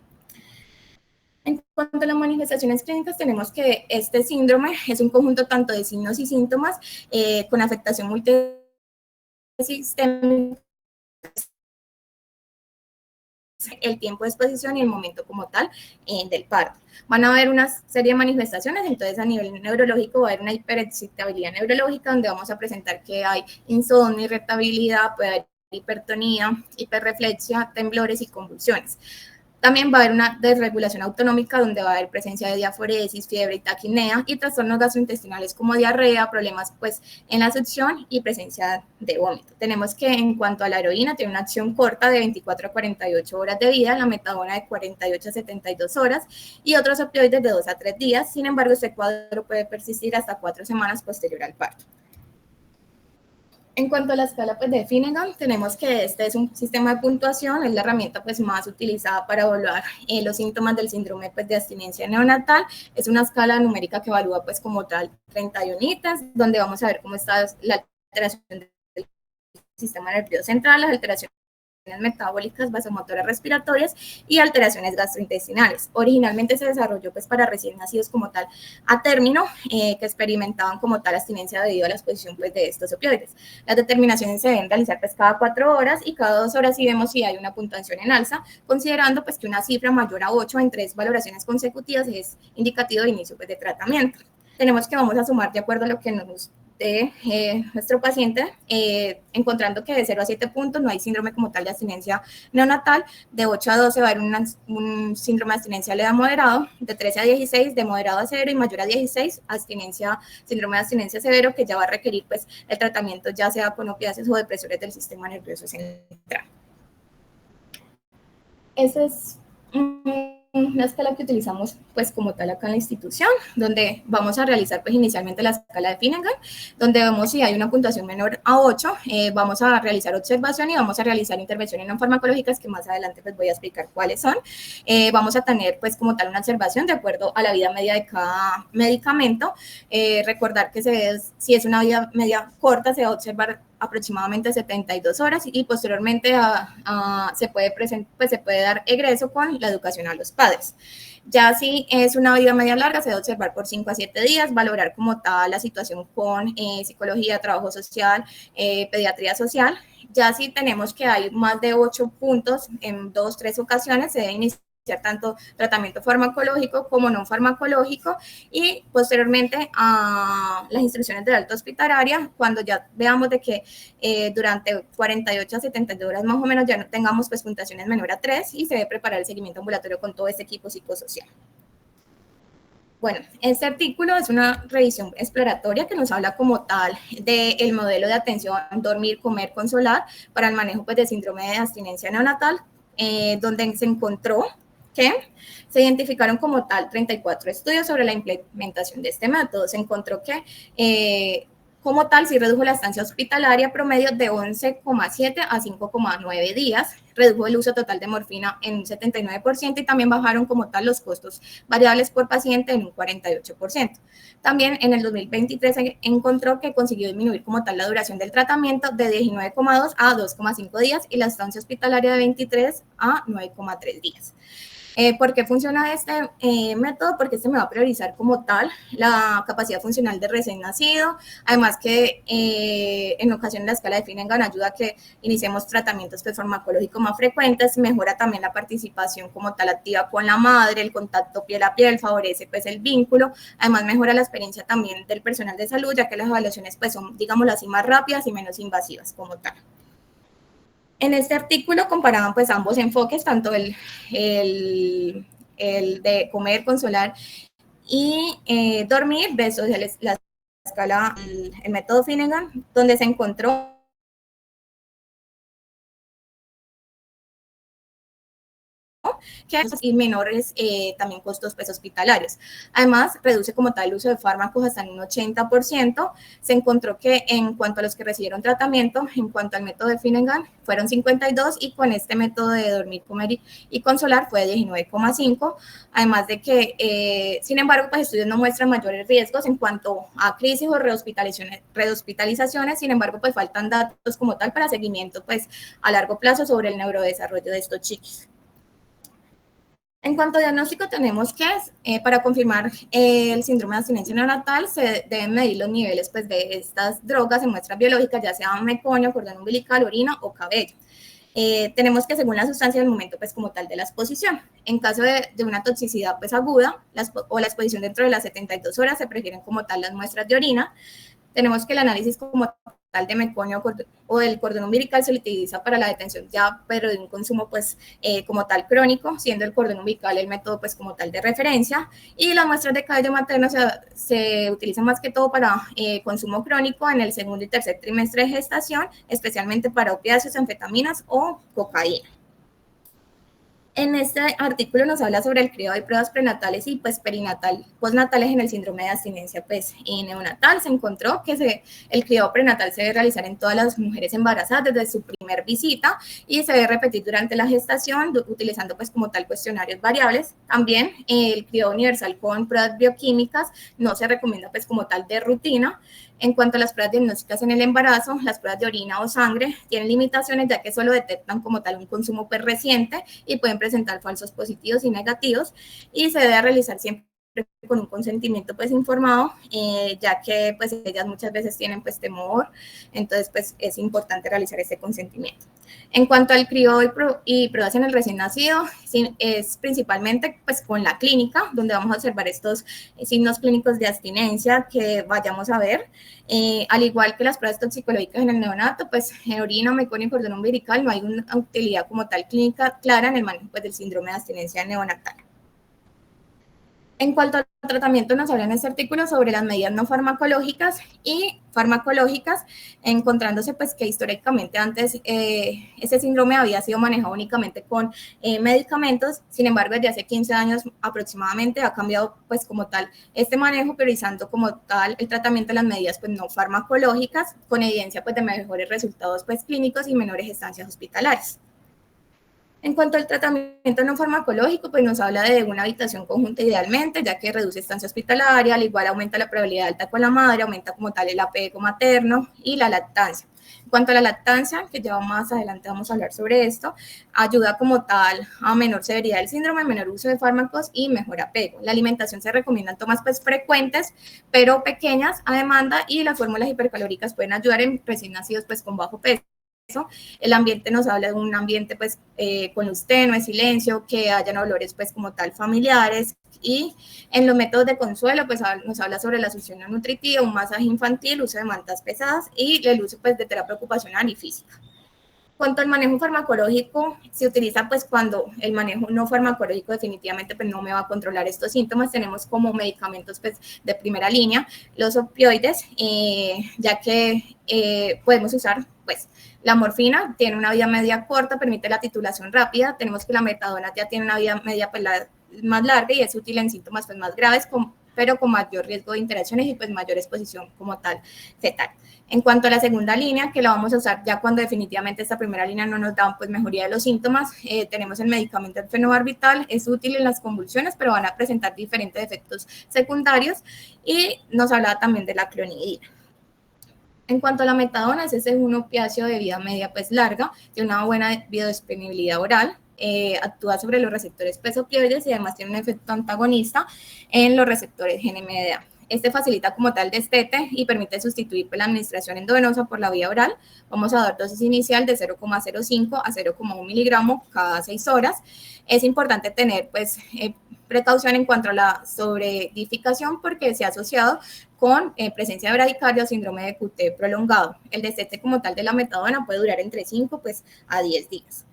A: En cuanto a las manifestaciones clínicas, tenemos que este síndrome es un conjunto tanto de signos y síntomas con afectación multisistémica, el tiempo de exposición y el momento como tal del parto. Van a haber una serie de manifestaciones, entonces a nivel neurológico va a haber una hiperexcitabilidad neurológica, donde vamos a presentar que hay insomnio, irritabilidad, puede haber hipertonía, hiperreflexia, temblores y convulsiones. También va a haber una desregulación autonómica donde va a haber presencia de diaforesis, fiebre y taquipnea y trastornos gastrointestinales como diarrea, problemas pues en la succión y presencia de vómito. Tenemos que en cuanto a la heroína tiene una acción corta de 24 a 48 horas de vida, la metadona de 48 a 72 horas y otros opioides de 2 a 3 días. Sin embargo, este cuadro puede persistir hasta 4 semanas posterior al parto. En cuanto a la escala pues, de Finnegan, tenemos que este es un sistema de puntuación, es la herramienta pues, más utilizada para evaluar los síntomas del síndrome pues, de abstinencia neonatal. Es una escala numérica que evalúa pues, como tal 31 ítems, donde vamos a ver cómo está la alteración del sistema nervioso central, las alteraciones metabólicas, vasomotoras respiratorias y alteraciones gastrointestinales. Originalmente se desarrolló pues para recién nacidos como tal a término que experimentaban como tal abstinencia debido a la exposición pues de estos opioides. Las determinaciones se deben realizar pues cada 4 horas y cada 2 horas si vemos si hay una puntuación en alza, considerando pues que una cifra mayor a 8 en 3 valoraciones consecutivas es indicativo de inicio pues de tratamiento. Tenemos que vamos a sumar de acuerdo a lo que nos de nuestro paciente, encontrando que de 0 a 7 puntos no hay síndrome como tal de abstinencia neonatal, de 8 a 12 va a haber un síndrome de abstinencia leve a moderado, de 13 a 16 de moderado a severo y mayor a 16 síndrome de abstinencia severo que ya va a requerir pues el tratamiento ya sea con opiáceos o depresores del sistema nervioso central. Ese es una escala que utilizamos pues como tal acá en la institución, donde vamos a realizar pues inicialmente la escala de Finnegan, donde vemos si hay una puntuación menor a 8, vamos a realizar observación y vamos a realizar intervenciones no farmacológicas que más adelante pues voy a explicar cuáles son. Vamos a tener pues como tal una observación de acuerdo a la vida media de cada medicamento. Recordar que si es una vida media corta se va a observar aproximadamente 72 horas y posteriormente se puede dar egreso con la educación a los padres. Ya si es una vida media larga, se debe observar por 5 a 7 días, valorar como tal la situación con psicología, trabajo social, pediatría social. Ya si tenemos que hay más de 8 puntos en 2, 3 ocasiones, se debe iniciar tanto tratamiento farmacológico como no farmacológico y posteriormente a las instrucciones de alta hospitalaria cuando ya veamos de que durante 48 a 72 horas más o menos ya no tengamos pues puntuaciones menor a 3 y se debe preparar el seguimiento ambulatorio con todo este equipo psicosocial. Bueno, este artículo es una revisión exploratoria que nos habla como tal del modelo de atención dormir, comer, consolar para el manejo pues, de síndrome de abstinencia neonatal, donde se encontró que se identificaron como tal 34 estudios sobre la implementación de este método. Se encontró que como tal sí redujo la estancia hospitalaria promedio de 11,7 a 5,9 días, redujo el uso total de morfina en un 79% y también bajaron como tal los costos variables por paciente en un 48%. También en el 2023 se encontró que consiguió disminuir como tal la duración del tratamiento de 19,2 a 2,5 días y la estancia hospitalaria de 23 a 9,3 días. ¿Por qué funciona este método? Porque este me va a priorizar como tal la capacidad funcional de recién nacido, además que en ocasiones la escala de Finnegan ayuda a que iniciemos tratamientos farmacológicos más frecuentes, mejora también la participación como tal activa con la madre, el contacto piel a piel, favorece pues el vínculo, además mejora la experiencia también del personal de salud, ya que las evaluaciones pues son, digámoslo así, más rápidas y menos invasivas como tal. En este artículo comparaban pues ambos enfoques, tanto el de comer, consolar y dormir versus la escala, el método Finnegan, donde se encontró y menores también costos pues, hospitalarios. Además, reduce como tal el uso de fármacos hasta en un 80%. Se encontró que en cuanto a los que recibieron tratamiento, en cuanto al método de Finnegan, fueron 52 y con este método de dormir, comer y consolar fue 19,5. Además de que, sin embargo, pues estudios no muestran mayores riesgos en cuanto a crisis o rehospitalizaciones. Sin embargo, pues faltan datos como tal para seguimiento pues a largo plazo sobre el neurodesarrollo de estos chiquis. En cuanto a diagnóstico, tenemos que para confirmar el síndrome de abstinencia neonatal se deben medir los niveles pues, de estas drogas en muestras biológicas, ya sea meconio, cordón umbilical, orina o cabello. Tenemos que según la sustancia del momento pues como tal de la exposición. En caso de una toxicidad pues aguda o la exposición dentro de las 72 horas se prefieren como tal las muestras de orina. Tenemos que el análisis como de meconio o del cordón umbilical se utiliza para la detención ya, pero de un consumo pues como tal crónico, siendo el cordón umbilical el método pues como tal de referencia, y las muestras de cabello materno se utilizan más que todo para consumo crónico en el segundo y tercer trimestre de gestación, especialmente para opiáceos, anfetaminas o cocaína. En este artículo nos habla sobre el cuidado de pruebas prenatales y pues postnatales en el síndrome de abstinencia pues neonatal. Se encontró que el cuidado prenatal se debe realizar en todas las mujeres embarazadas desde su primer visita y se debe repetir durante la gestación utilizando pues como tal cuestionarios variables. También el cuidado universal con pruebas bioquímicas no se recomienda pues como tal de rutina. En cuanto a las pruebas diagnósticas en el embarazo, las pruebas de orina o sangre tienen limitaciones ya que solo detectan como tal un consumo pues reciente y pueden presentar falsos positivos y negativos, y se debe realizar siempre con un consentimiento pues informado, ya que pues ellas muchas veces tienen pues temor, entonces pues es importante realizar ese consentimiento. En cuanto al crío y pruebas en el recién nacido, es principalmente pues con la clínica, donde vamos a observar estos signos clínicos de abstinencia que vayamos a ver, al igual que las pruebas toxicológicas en el neonato, pues en orina, meconio y cordón umbilical no hay una utilidad como tal clínica clara en el manejo pues, del síndrome de abstinencia neonatal. En cuanto al tratamiento, nos habla en este artículo sobre las medidas no farmacológicas y farmacológicas, encontrándose pues que históricamente antes ese síndrome había sido manejado únicamente con medicamentos. Sin embargo, desde hace 15 años aproximadamente ha cambiado pues como tal este manejo, priorizando como tal el tratamiento de las medidas pues no farmacológicas, con evidencia pues de mejores resultados pues clínicos y menores estancias hospitalarias. En cuanto al tratamiento no farmacológico, pues nos habla de una habitación conjunta idealmente, ya que reduce estancia hospitalaria, al igual aumenta la probabilidad de alta con la madre, aumenta como tal el apego materno y la lactancia. En cuanto a la lactancia, que ya más adelante vamos a hablar sobre esto, ayuda como tal a menor severidad del síndrome, menor uso de fármacos y mejor apego. La alimentación se recomienda en tomas pues frecuentes, pero pequeñas a demanda, y las fórmulas hipercalóricas pueden ayudar en recién nacidos pues con bajo peso. El ambiente nos habla de un ambiente pues con luz tenue, silencio, que hayan olores pues como tal familiares, y en los métodos de consuelo pues nos habla sobre la succión no nutritiva, un masaje infantil, uso de mantas pesadas y el uso pues de terapia ocupacional y física. Cuanto al manejo farmacológico, se utiliza pues cuando el manejo no farmacológico definitivamente pues no me va a controlar estos síntomas. Tenemos como medicamentos pues de primera línea los opioides, ya que podemos usar pues la morfina, tiene una vida media corta, permite la titulación rápida. Tenemos que la metadona ya tiene una vida media pues, más larga y es útil en síntomas pues más graves, pero con mayor riesgo de interacciones y pues mayor exposición como tal fetal. En cuanto a la segunda línea, que la vamos a usar ya cuando definitivamente esta primera línea no nos da pues mejoría de los síntomas, tenemos el medicamento fenobarbital, es útil en las convulsiones, pero van a presentar diferentes efectos secundarios, y nos hablaba también de la clonidina. En cuanto a la metadona, ese es un opiáceo de vida media pues larga, tiene una buena biodisponibilidad oral, actúa sobre los receptores pues opioides y además tiene un efecto antagonista en los receptores NMDA. Este facilita como tal destete y permite sustituir pues, la administración endovenosa por la vía oral. Vamos a dar dosis inicial de 0,05 a 0,1 miligramo cada 6 horas. Es importante tener pues precaución en cuanto a la sobreedificación porque se ha asociado con presencia de bradicardia o síndrome de QT prolongado. El destete como tal de la metadona puede durar entre 5 pues, a 10 días.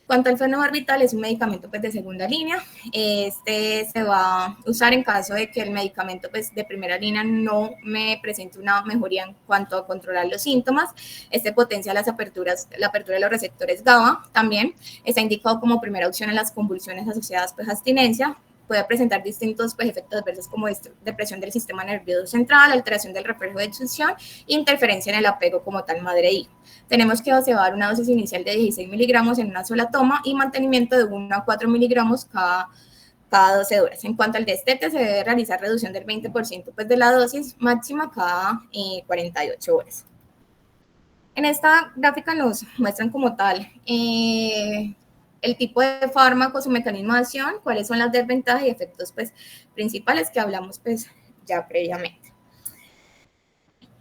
A: Cuanto al fenobarbital, es un medicamento pues, de segunda línea. Este se va a usar en caso de que el medicamento pues, de primera línea no me presente una mejoría en cuanto a controlar los síntomas. Este potencia la apertura de los receptores GABA. También está indicado como primera opción en las convulsiones asociadas pues, a abstinencia. Puede presentar distintos pues, efectos adversos como depresión del sistema nervioso central, alteración del reflejo de expulsión, interferencia en el apego como tal madre-hijo. Tenemos que observar una dosis inicial de 16 miligramos en una sola toma y mantenimiento de 1 a 4 miligramos cada 12 horas. En cuanto al destete, se debe realizar reducción del 20% pues, de la dosis máxima cada 48 horas. En esta gráfica nos muestran como tal el tipo de fármaco, su mecanismo de acción, cuáles son las desventajas y efectos pues, principales que hablamos pues, ya previamente.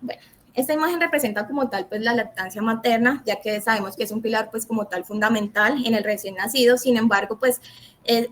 A: Bueno, esta imagen representa como tal pues, la lactancia materna, ya que sabemos que es un pilar pues, como tal fundamental en el recién nacido. Sin embargo, pues,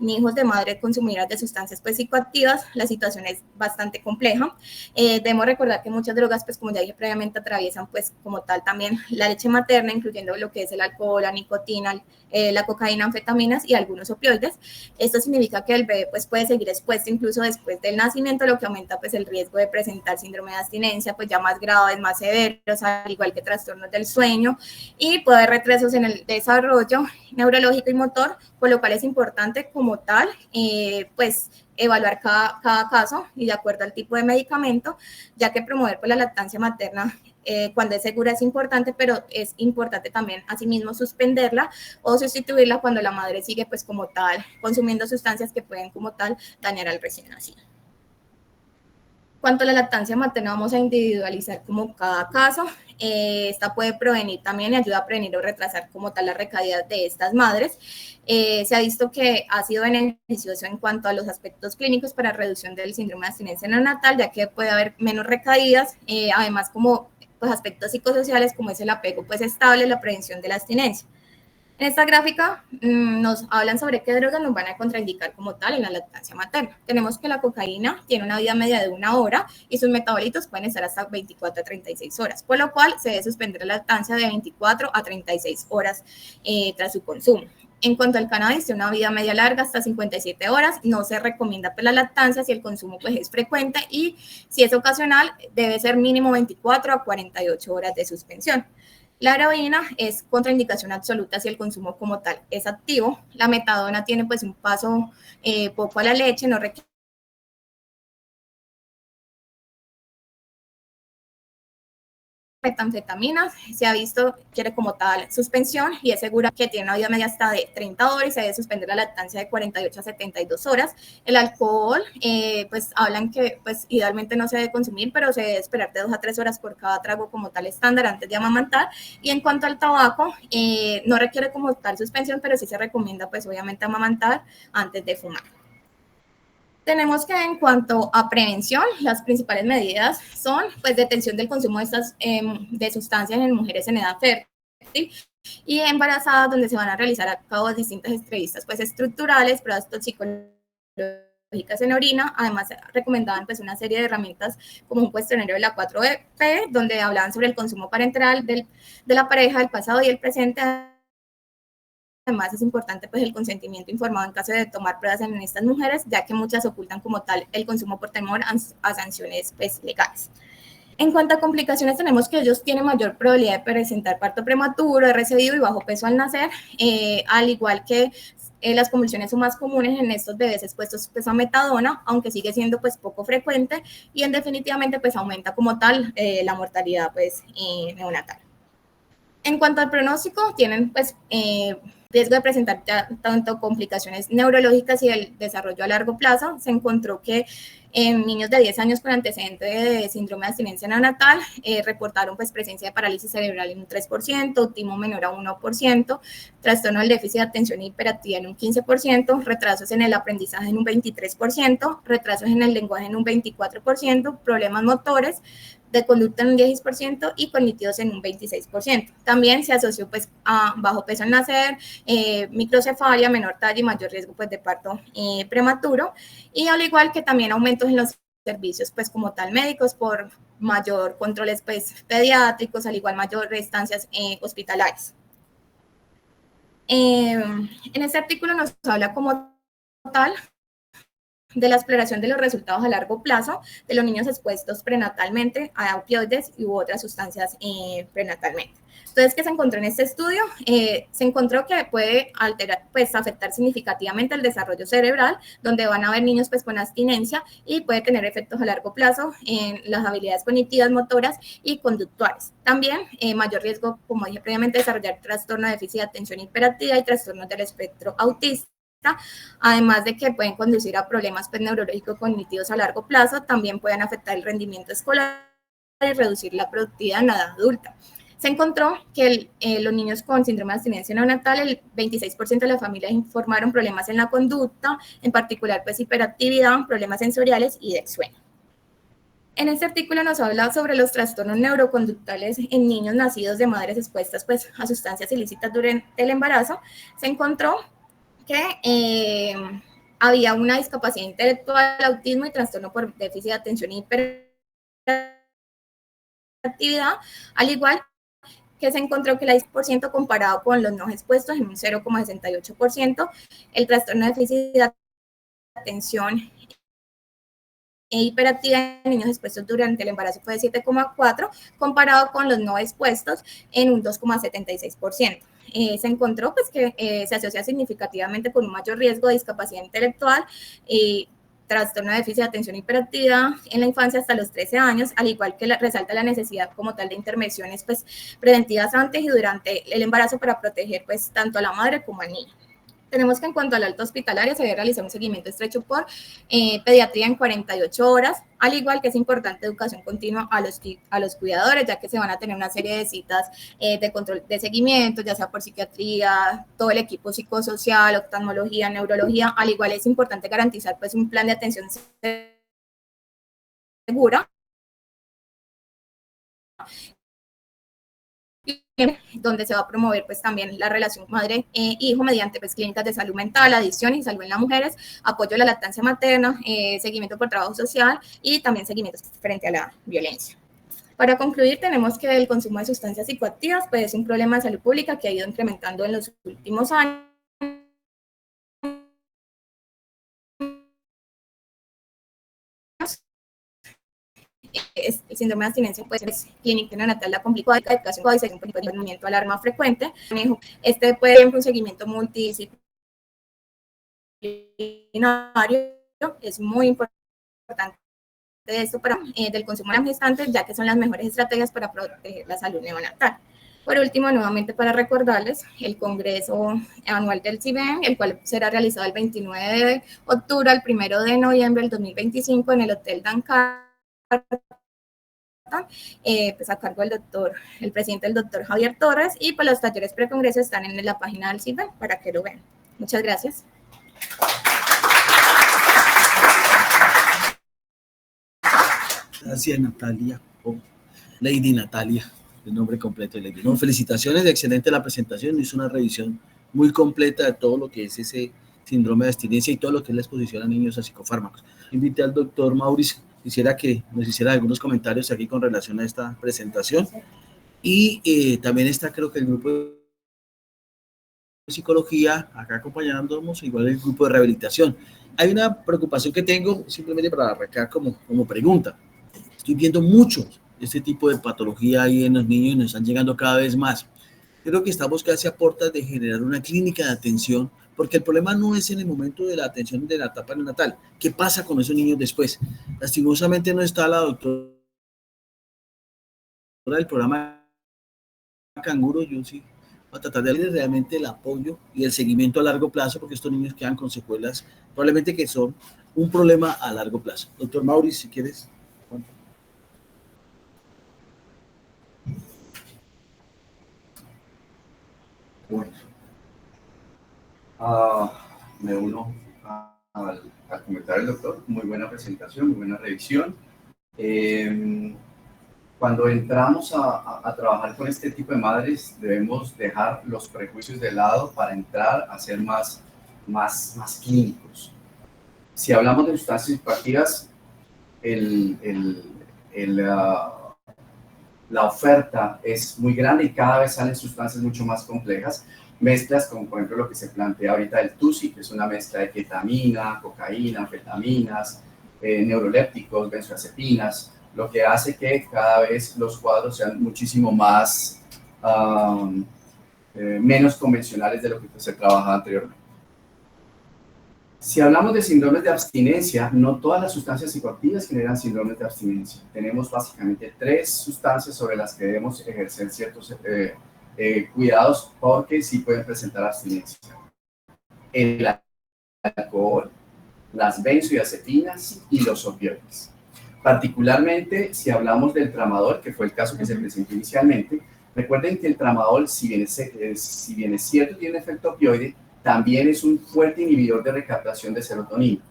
A: ni hijos de madres consumidoras de sustancias pues psicoactivas. La situación es bastante compleja. Debemos recordar que muchas drogas, pues como ya dije previamente, atraviesan pues como tal también la leche materna, incluyendo lo que es el alcohol, la nicotina, la cocaína, anfetaminas y algunos opioides. Esto significa que el bebé pues puede seguir expuesto incluso después del nacimiento, lo que aumenta pues el riesgo de presentar síndrome de abstinencia pues ya más graves, más severos, al igual que trastornos del sueño, y puede haber retrasos en el desarrollo neurológico y motor, por lo cual es importante como tal pues evaluar cada caso y de acuerdo al tipo de medicamento, ya que promover pues, la lactancia materna cuando es segura es importante, pero es importante también asimismo suspenderla o sustituirla cuando la madre sigue pues como tal consumiendo sustancias que pueden como tal dañar al recién nacido. Cuanto a la lactancia materna, vamos a individualizar como cada caso. Esta puede prevenir también y ayuda a prevenir o retrasar como tal la recaída de estas madres. Se ha visto que ha sido beneficioso en cuanto a los aspectos clínicos para reducción del síndrome de abstinencia neonatal, ya que puede haber menos recaídas, además como pues, aspectos psicosociales como es el apego pues estable, la prevención de la abstinencia. En esta gráfica nos hablan sobre qué drogas nos van a contraindicar como tal en la lactancia materna. Tenemos que la cocaína tiene una vida media de 1 hora y sus metabolitos pueden estar hasta 24 a 36 horas, por lo cual se debe suspender la lactancia de 24 a 36 horas tras su consumo. En cuanto al cannabis, tiene una vida media larga hasta 57 horas, no se recomienda pues, la lactancia si el consumo pues, es frecuente y si es ocasional debe ser mínimo 24 a 48 horas de suspensión. La heroína es contraindicación absoluta si el consumo como tal es activo. La metadona tiene pues un paso poco a la leche, no requiere metanfetaminas, se ha visto quiere como tal suspensión y es segura que tiene una vida media hasta de 30 horas y se debe suspender la lactancia de 48 a 72 horas. El alcohol, pues hablan que pues idealmente no se debe consumir, pero se debe esperar de 2 a 3 horas por cada trago como tal estándar antes de amamantar. Y en cuanto al tabaco, no requiere como tal suspensión, pero sí se recomienda pues obviamente amamantar antes de fumar. Tenemos que en cuanto a prevención, las principales medidas son pues detención del consumo de estas de sustancias en mujeres en edad fértil y embarazadas, donde se van a realizar a cabo distintas entrevistas pues estructurales, pruebas toxicológicas en orina. Además recomendaban pues una serie de herramientas como un cuestionario de la 4P, donde hablaban sobre el consumo parental de la pareja, el pasado y el presente. Además, es importante pues, el consentimiento informado en caso de tomar pruebas en estas mujeres, ya que muchas ocultan como tal el consumo por temor a sanciones pues, legales. En cuanto a complicaciones, tenemos que ellos tienen mayor probabilidad de presentar parto prematuro, RCD y bajo peso al nacer, al igual que las convulsiones son más comunes en estos bebés expuestos pues, a metadona, aunque sigue siendo pues, poco frecuente y en definitivamente pues, aumenta como tal la mortalidad pues, neonatal. En cuanto al pronóstico, tienen pues riesgo de presentar tanto complicaciones neurológicas y el desarrollo a largo plazo. Se encontró que en niños de 10 años con antecedente de síndrome de abstinencia neonatal reportaron pues presencia de parálisis cerebral en un 3%, autismo menor a 1%, trastorno del déficit de atención e hiperactividad en un 15%, retrasos en el aprendizaje en un 23%, retrasos en el lenguaje en un 24%, problemas motores de conducta en un 10% y cognitivos en un 26%. También se asoció pues, a bajo peso al nacer, microcefalia, menor talla y mayor riesgo pues, de parto prematuro, y al igual que también aumentos en los servicios pues, como tal médicos por mayor controles pues, pediátricos, al igual mayor estancias hospitalarias. En este artículo nos habla como tal de la exploración de los resultados a largo plazo de los niños expuestos prenatalmente a opioides u otras sustancias prenatalmente. Entonces, ¿qué se encontró en este estudio? Se encontró que puede alterar, pues, afectar significativamente el desarrollo cerebral, donde van a haber niños pues, con abstinencia y puede tener efectos a largo plazo en las habilidades cognitivas, motoras y conductuales. También mayor riesgo, como dije previamente, de desarrollar trastorno de déficit de atención y hiperactividad y trastornos del espectro autista. Además de que pueden conducir a problemas pues, neurológicos cognitivos a largo plazo, también pueden afectar el rendimiento escolar y reducir la productividad en la edad adulta. Se encontró que los niños con síndrome de abstinencia neonatal, el 26% de las familias informaron problemas en la conducta, en particular pues, hiperactividad, problemas sensoriales y del sueño. En este artículo nos habla sobre los trastornos neuroconductuales en niños nacidos de madres expuestas pues, a sustancias ilícitas durante el embarazo. Se encontró que había una discapacidad intelectual, autismo y trastorno por déficit de atención y hiperactividad, al igual que se encontró que el 10% comparado con los no expuestos en un 0,68%, el trastorno de déficit de atención e hiperactividad en niños expuestos durante el embarazo fue de 7,4, comparado con los no expuestos en un 2,76%. Se encontró pues, que se asocia significativamente con un mayor riesgo de discapacidad intelectual y trastorno de déficit de atención e hiperactividad en la infancia hasta los 13 años, al igual que resalta la necesidad como tal de intervenciones pues, preventivas antes y durante el embarazo para proteger pues, tanto a la madre como al niño. Tenemos que en cuanto al alta hospitalaria se debe realizar un seguimiento estrecho por pediatría en 48 horas, al igual que es importante educación continua a los cuidadores, ya que se van a tener una serie de citas de control de seguimiento, ya sea por psiquiatría, todo el equipo psicosocial, oftalmología, neurología, al igual es importante garantizar pues un plan de atención segura, donde se va a promover pues también la relación madre-hijo mediante pues clínicas de salud mental, adicción y salud en las mujeres, apoyo a la lactancia materna, seguimiento por trabajo social y también seguimiento frente a la violencia. Para concluir, tenemos que el consumo de sustancias psicoactivas pues, es un problema de salud pública que ha ido incrementando en los últimos años. El síndrome de abstinencia pues, es clínica neonatal, la complicada de educación, coadición, movimiento, alarma frecuente. Este puede ser un seguimiento multidisciplinario, es muy importante esto para del consumo de gestantes, ya que son las mejores estrategias para proteger la salud neonatal. Por último, nuevamente para recordarles el Congreso Anual del CIBEN, el cual será realizado el 29 de octubre al 1 de noviembre del 2025 en el Hotel Dan Carton, pues a cargo del el presidente, el doctor Javier Torres, y pues los talleres precongreso están en la página del CIBEN para que lo vean. Muchas gracias.
B: Gracias, Natalia. Lady Natalia, el nombre completo de Lady. No, felicitaciones, excelente la presentación. Hizo una revisión muy completa de todo lo que es ese síndrome de abstinencia y todo lo que es la exposición a niños a psicofármacos. Invité al doctor Mauricio, quisiera que nos hiciera algunos comentarios aquí con relación a esta presentación. Y también está, creo que el grupo de psicología, acá acompañándonos, igual el grupo de rehabilitación. Hay una preocupación que tengo, simplemente para arrancar como pregunta. Estoy viendo muchos este tipo de patología ahí en los niños y nos están llegando cada vez más. Creo que estamos casi a puertas de generar una clínica de atención, porque el problema no es en el momento de la atención de la etapa neonatal. ¿Qué pasa con esos niños después? Lastimosamente no está la doctora del programa Canguro. Yo sí voy a tratar de darle realmente el apoyo y el seguimiento a largo plazo, porque estos niños quedan con secuelas, probablemente que son un problema a largo plazo. Doctor Mauricio, si quieres.
C: Bueno, me uno al comentario del doctor. Muy buena presentación, muy buena revisión. Cuando entramos a trabajar con este tipo de madres, debemos dejar los prejuicios de lado para entrar a ser más clínicos. Si hablamos de sustancias psicoactivas, la oferta es muy grande y cada vez salen sustancias mucho más complejas, mezclas como por ejemplo lo que se plantea ahorita el TUSI, que es una mezcla de ketamina, cocaína, anfetaminas, neurolépticos, benzodiazepinas, lo que hace que cada vez los cuadros sean muchísimo más menos convencionales de lo que se trabajaba anteriormente. Si hablamos de síndromes de abstinencia, no todas las sustancias psicoactivas generan síndromes de abstinencia. Tenemos básicamente 3 sustancias sobre las que debemos ejercer ciertos cuidados porque sí pueden presentar abstinencia. El alcohol, las benzodiazepinas y los opioides. Particularmente, si hablamos del tramadol, que fue el caso que se presentó inicialmente, recuerden que el tramadol, si bien es cierto, tiene un efecto opioide, también es un fuerte inhibidor de recaptación de serotonina.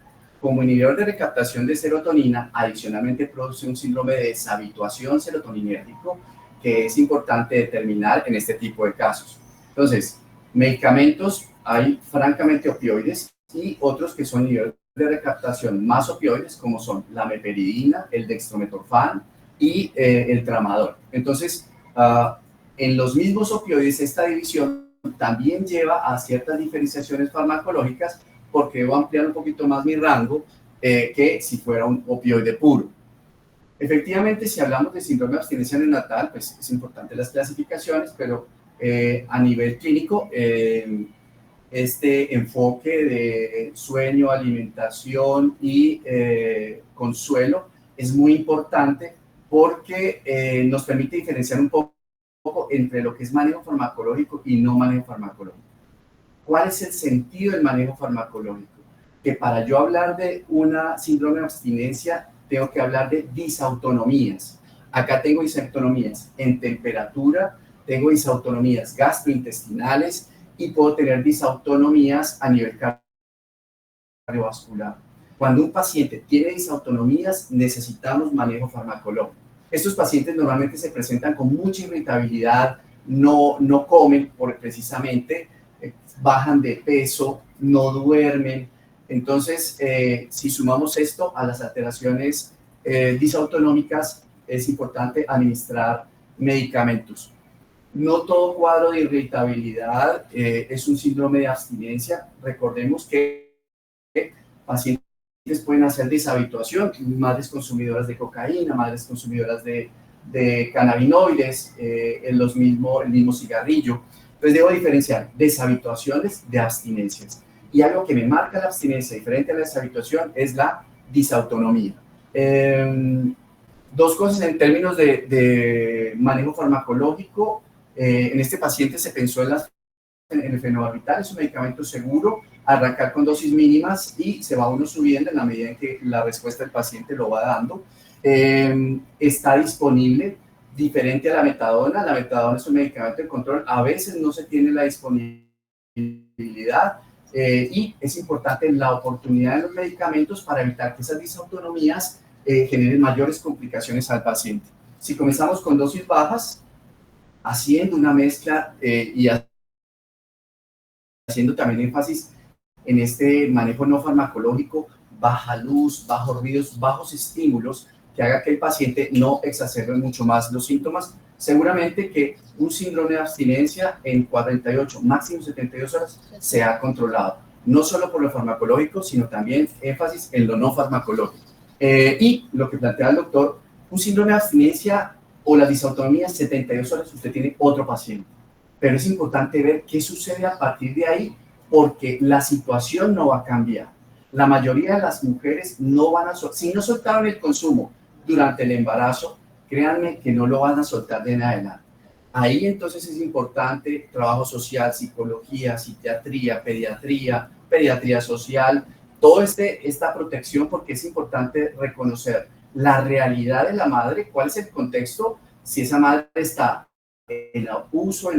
C: Como inhibidor de recaptación de serotonina, adicionalmente produce un síndrome de deshabituación serotoninérgico que es importante determinar en este tipo de casos. Entonces, Medicamentos, hay francamente opioides y otros que son niveles de recaptación más opioides, como son la meperidina, el dextrometorfán y el tramadol. Entonces, en los mismos opioides, esta división también lleva a ciertas diferenciaciones farmacológicas, porque debo ampliar un poquito más mi rango que si fuera un opioide puro. Efectivamente, si hablamos de síndrome de abstinencia neonatal, pues es importante las clasificaciones, pero a nivel clínico, este enfoque de sueño, alimentación y consuelo es muy importante porque nos permite diferenciar un poco entre lo que es manejo farmacológico y no manejo farmacológico. ¿Cuál es el sentido del manejo farmacológico? Que para yo hablar de una síndrome de abstinencia, tengo que hablar de disautonomías. Acá tengo disautonomías en temperatura, tengo disautonomías gastrointestinales y puedo tener disautonomías a nivel cardiovascular. Cuando un paciente tiene disautonomías, necesitamos manejo farmacológico. Estos pacientes normalmente se presentan con mucha irritabilidad, no comen precisamente, bajan de peso, no duermen. Entonces, si sumamos esto a las alteraciones disautonómicas, es importante administrar medicamentos. No todo cuadro de irritabilidad es un síndrome de abstinencia. Recordemos que pacientes pueden hacer deshabituación, madres consumidoras de cocaína, madres consumidoras de cannabinoides, el mismo cigarrillo. Entonces debo diferenciar deshabituaciones de abstinencias. Y algo que me marca la abstinencia diferente a la deshabituación es la disautonomía. Dos cosas en términos de manejo farmacológico. En este paciente se pensó en el fenobarbital, es un medicamento seguro, arrancar con dosis mínimas y se va uno subiendo en la medida en que la respuesta del paciente lo va dando. Está disponible, diferente a la metadona. La metadona es un medicamento de control, a veces no se tiene la disponibilidad y es importante la oportunidad de los medicamentos para evitar que esas disautonomías generen mayores complicaciones al paciente. Si comenzamos con dosis bajas, haciendo una mezcla y haciendo también énfasis en este manejo no farmacológico, baja luz, bajos ruidos, bajos estímulos, que haga que el paciente no exacerbe mucho más los síntomas. Seguramente que un síndrome de abstinencia en 48, máximo 72 horas se ha controlado, no solo por lo farmacológico, sino también énfasis en lo no farmacológico. Y lo que plantea el doctor, un síndrome de abstinencia o la disautonomía, 72 horas usted tiene otro paciente. Pero es importante ver qué sucede a partir de ahí, porque la situación no va a cambiar. La mayoría de las mujeres no van a soltar, si no soltaron el consumo durante el embarazo, créanme que no lo van a soltar de en adelante. Ahí entonces es importante trabajo social, psicología, psiquiatría, pediatría social, toda esta protección, porque es importante reconocer la realidad de la madre, cuál es el contexto, si esa madre está en abuso,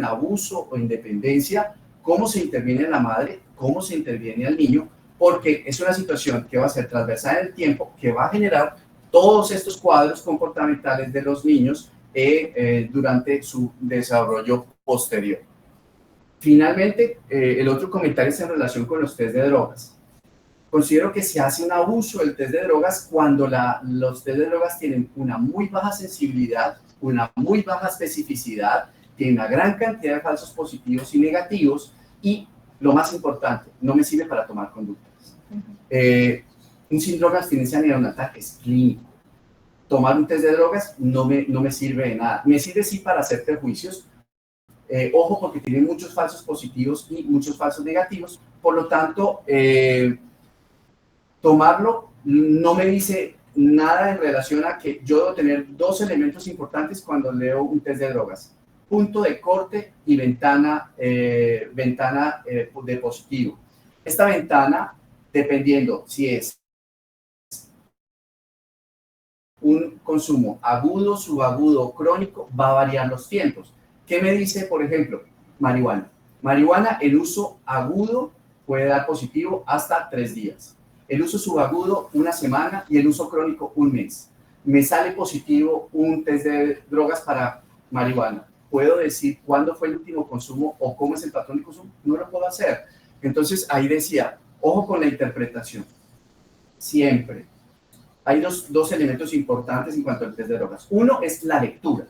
C: o en dependencia, cómo se interviene en la madre, cómo se interviene al niño, porque es una situación que va a ser transversal en el tiempo, que va a generar todos estos cuadros comportamentales de los niños durante su desarrollo posterior. Finalmente, el otro comentario es en relación con los test de drogas. Considero que se hace un abuso del test de drogas cuando los test de drogas tienen una muy baja sensibilidad, una muy baja especificidad, tienen una gran cantidad de falsos positivos y negativos y, lo más importante, no me sirve para tomar conductas. Un síndrome de abstinencia neonatal es clínico. Tomar un test de drogas no me sirve de nada. Me sirve sí para hacer prejuicios. Ojo, porque tiene muchos falsos positivos y muchos falsos negativos. Por lo tanto, tomarlo no me dice nada en relación a que yo debo tener dos elementos importantes cuando leo un test de drogas: punto de corte y ventana de positivo. Esta ventana, dependiendo si es un consumo agudo, subagudo o crónico, va a variar los tiempos. ¿Qué me dice, por ejemplo, marihuana? Marihuana, el uso agudo puede dar positivo hasta 3 días. El uso subagudo, 1 semana, y el uso crónico, 1 mes. Me sale positivo un test de drogas para marihuana. puedo decir cuándo fue el último consumo o cómo es el patrón de consumo, no lo puedo hacer. Entonces ahí decía, ojo con la interpretación, siempre. Hay dos elementos importantes en cuanto al test de drogas. Uno es la lectura.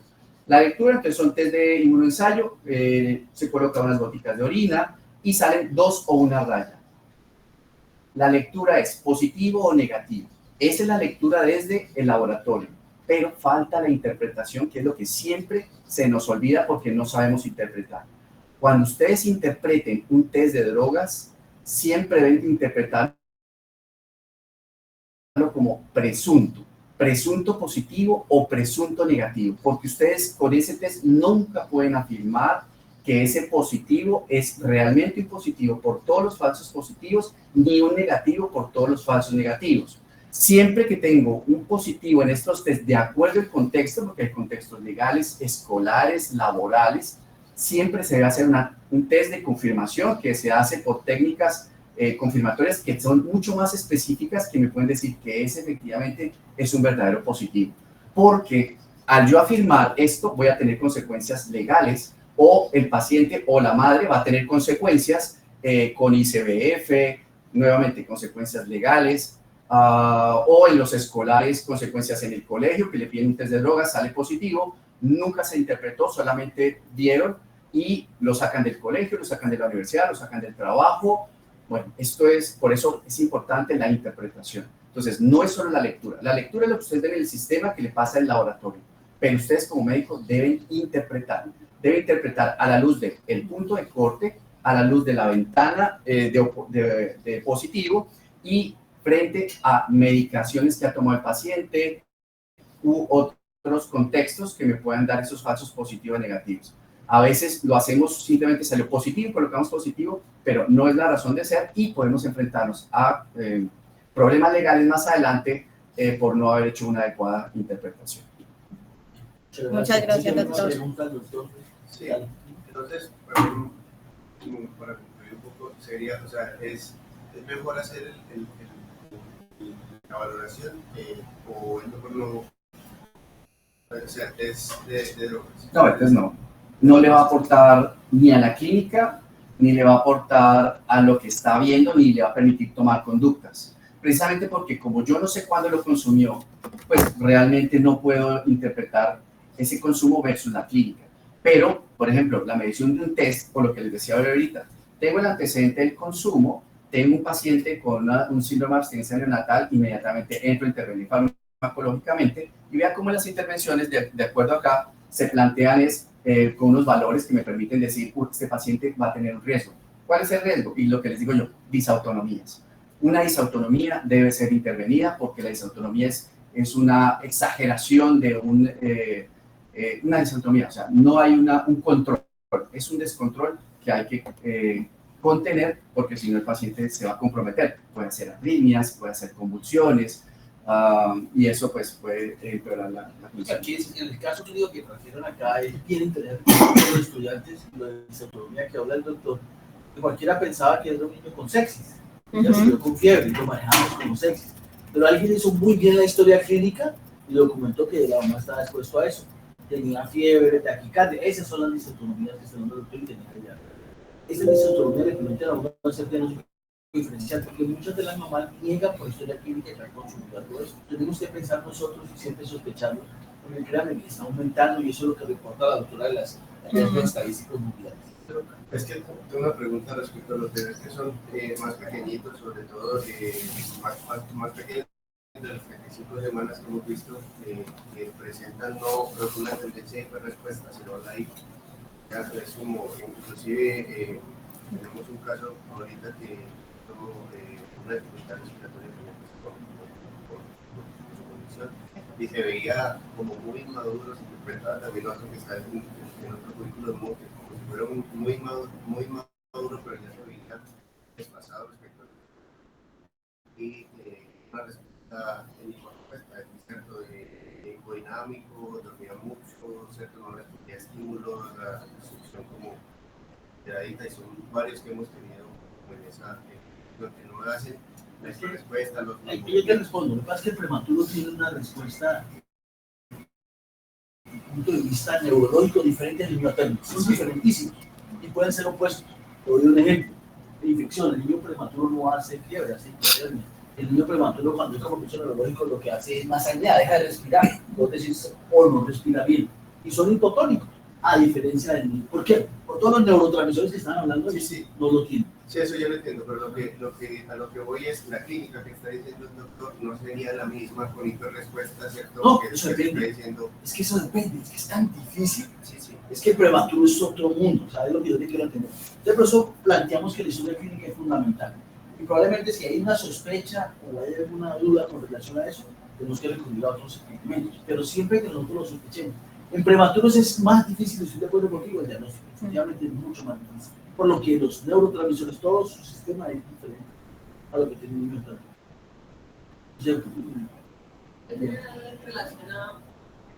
C: La lectura, entonces, son test de inmunoensayo, se colocan unas gotitas de orina y salen 2 o 1 raya. La lectura es positivo o negativo. Esa es la lectura desde el laboratorio, pero falta la interpretación, que es lo que siempre se nos olvida porque no sabemos interpretar. Cuando ustedes interpreten un test de drogas, siempre deben interpretarlo como presunto positivo o presunto negativo, porque ustedes con ese test nunca pueden afirmar que ese positivo es realmente un positivo por todos los falsos positivos, ni un negativo por todos los falsos negativos. Siempre que tengo un positivo en estos test, de acuerdo al contexto, porque hay contextos legales, escolares, laborales, siempre se debe hacer un test de confirmación que se hace por técnicas confirmatorias que son mucho más específicas, que me pueden decir que ese efectivamente es un verdadero positivo. Porque al yo afirmar esto, voy a tener consecuencias legales, o el paciente o la madre va a tener consecuencias con ICBF, nuevamente consecuencias legales, o en los escolares, consecuencias en el colegio, que le piden un test de drogas, sale positivo, nunca se interpretó, solamente dieron y lo sacan del colegio, lo sacan de la universidad, lo sacan del trabajo. Bueno, esto es, por eso es importante la interpretación. Entonces, no es solo la lectura es lo que ustedes ven en el sistema que le pasa al laboratorio, pero ustedes como médicos deben interpretar a la luz del punto de corte, a la luz de la ventana de positivo y frente a medicaciones que ha tomado el paciente u otros contextos que me puedan dar esos falsos positivos y negativos. A veces lo hacemos, simplemente salió positivo, colocamos positivo, pero no es la razón de ser y podemos enfrentarnos a problemas legales más adelante por no haber hecho una adecuada interpretación.
A: Muchas gracias, doctor.
D: Sí, entonces, para concluir un poco, sería, o sea, es mejor hacer la valoración o es mejor no, o sea, es de drogas.
C: No, entonces no le va a aportar ni a la clínica, ni le va a aportar a lo que está viendo, ni le va a permitir tomar conductas. Precisamente porque como yo no sé cuándo lo consumió, pues realmente no puedo interpretar ese consumo versus la clínica. Pero, por ejemplo, la medición de un test, por lo que les decía ahorita, tengo el antecedente del consumo, tengo un paciente con un síndrome de abstinencia neonatal, inmediatamente entro a intervenir farmacológicamente y vea cómo las intervenciones, de acuerdo acá, se plantean con unos valores que me permiten decir, este paciente va a tener un riesgo. ¿Cuál es el riesgo? Y lo que les digo yo, disautonomías. Una disautonomía debe ser intervenida porque la disautonomía es una exageración de una disautonomía, o sea, no hay un control, es un descontrol que hay que contener porque si no el paciente se va a comprometer, puede hacer arritmias, puede hacer convulsiones y eso pues puede empeorar la condición.
B: Aquí en el caso clínico que trajeron acá, ellos quieren tener los estudiantes, lo de disautonomía que habla el doctor, que cualquiera pensaba que era un niño con sepsis, ya se dio con fiebre y lo manejamos como sepsis, pero alguien hizo muy bien la historia clínica y documentó que la mamá estaba expuesto a eso. Tenía fiebre, taquicardia, esas son las disautonomías que están dando el doctor y tenía que llegar. Esa disautonomía le permite a uno hacer diagnóstico diferencial, porque muchas de las mamás niegan por historia clínica que han consumido algo de eso. Tenemos que pensar nosotros y siempre sospechando, porque créanme que está aumentando y eso es lo que reporta la doctora de las estadísticas mundiales.
D: Pero es que tengo una pregunta respecto a los bebés que son más pequeñitos, sobre todo más pequeños de las 35 semanas que hemos visto que presentan no una tendencia de respuesta, sino la es como, inclusive tenemos un caso ahorita que tuvo una dificultad respiratoria por su condición y se veía como muy maduro, se interpretaba también lo que está en otro currículo como si fuera muy maduro, pero ya se veía desfasado respecto a y una respuesta cierto de hipodinámico, dormía mucho, cierto, no respondía estímulos, la instrucción como quedadita, y son varios que hemos tenido en esa, lo que no hacen la respuesta.
B: Yo te respondo, lo que pasa es que el prematuro tiene una respuesta punto de vista neurológico diferente al niño térmico. Son diferentísimos y pueden ser opuestos. Te doy un ejemplo. De infección, el niño prematuro no hace fiebre, hace hipotermia. El niño prematuro, cuando es compromiso neurológico, lo que hace es más allá, deja de respirar. Vos decís, o no respira bien. Y son hipotónicos, a diferencia del niño. ¿Por qué? Por todos los neurotransmisores que están hablando,
D: Sí.
B: no lo tienen.
D: Sí, eso yo lo entiendo, pero a lo que voy es la clínica que está diciendo el doctor no sería la misma con hiperrespuesta, ¿cierto?
B: No,
D: que
B: eso
D: está
B: depende.
D: diciendo.
B: Es que eso depende, es que es tan difícil.
D: Sí.
B: Es que el prematuro es otro mundo, ¿sabes lo que yo te quiero entender? Entonces, por eso planteamos que la historia clínica es fundamental. Y probablemente si hay una sospecha o hay alguna duda con relación a eso, tenemos que recurrir a otros experimentos, pero siempre que nosotros lo sospechemos. En prematuros es más difícil, estoy de acuerdo contigo, el diagnóstico, definitivamente es mucho más difícil, por lo que los neurotransmisores, todo su sistema es diferente a lo que tiene un niño térmico. ¿Cierto?
E: Relacionado,